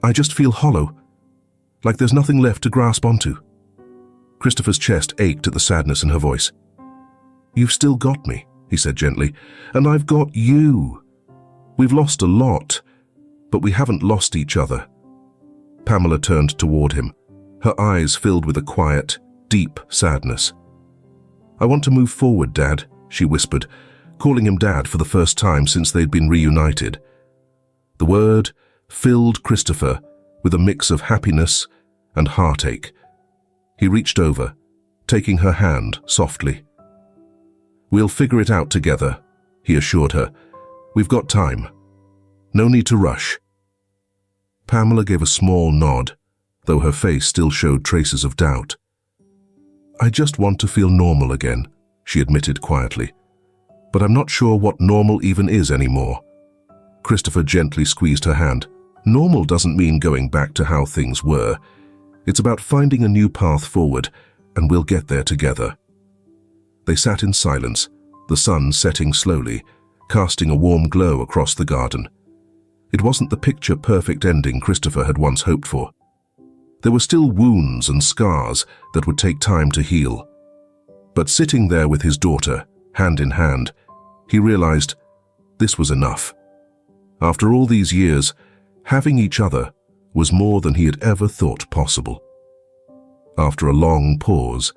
I just feel hollow, like there's nothing left to grasp onto." Christopher's chest ached at the sadness in her voice. "You've still got me," he said gently, "and I've got you. We've lost a lot, but we haven't lost each other." Pamela turned toward him, her eyes filled with a quiet, deep sadness. "I want to move forward, Dad," she whispered, calling him Dad for the first time since they'd been reunited. The word filled Christopher with a mix of happiness and heartache. He reached over, taking her hand softly. "We'll figure it out together," he assured her. "We've got time. No need to rush." Pamela gave a small nod, though her face still showed traces of doubt. "I just want to feel normal again," she admitted quietly. "But I'm not sure what normal even is anymore." Christopher gently squeezed her hand. "Normal doesn't mean going back to how things were. It's about finding a new path forward, and we'll get there together." They sat in silence, the sun setting slowly, casting a warm glow across the garden. It wasn't the picture-perfect ending Christopher had once hoped for. There were still wounds and scars that would take time to heal. But sitting there with his daughter, hand in hand, he realized this was enough. After all these years, having each other was more than he had ever thought possible. After a long pause,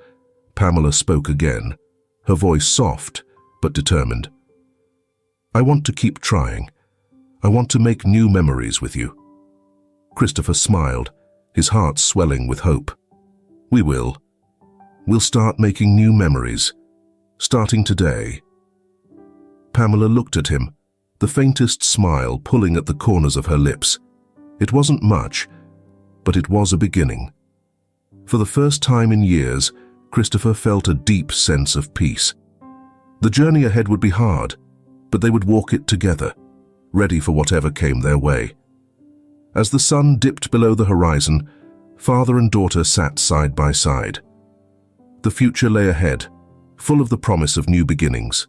Pamela spoke again, her voice soft but determined. "I want to keep trying. I want to make new memories with you." Christopher smiled, his heart swelling with hope. "We will. We'll start making new memories, starting today." Pamela looked at him, the faintest smile pulling at the corners of her lips. It wasn't much, but it was a beginning. For the first time in years, Christopher felt a deep sense of peace. The journey ahead would be hard, but they would walk it together, ready for whatever came their way. As the sun dipped below the horizon, father and daughter sat side by side. The future lay ahead, full of the promise of new beginnings,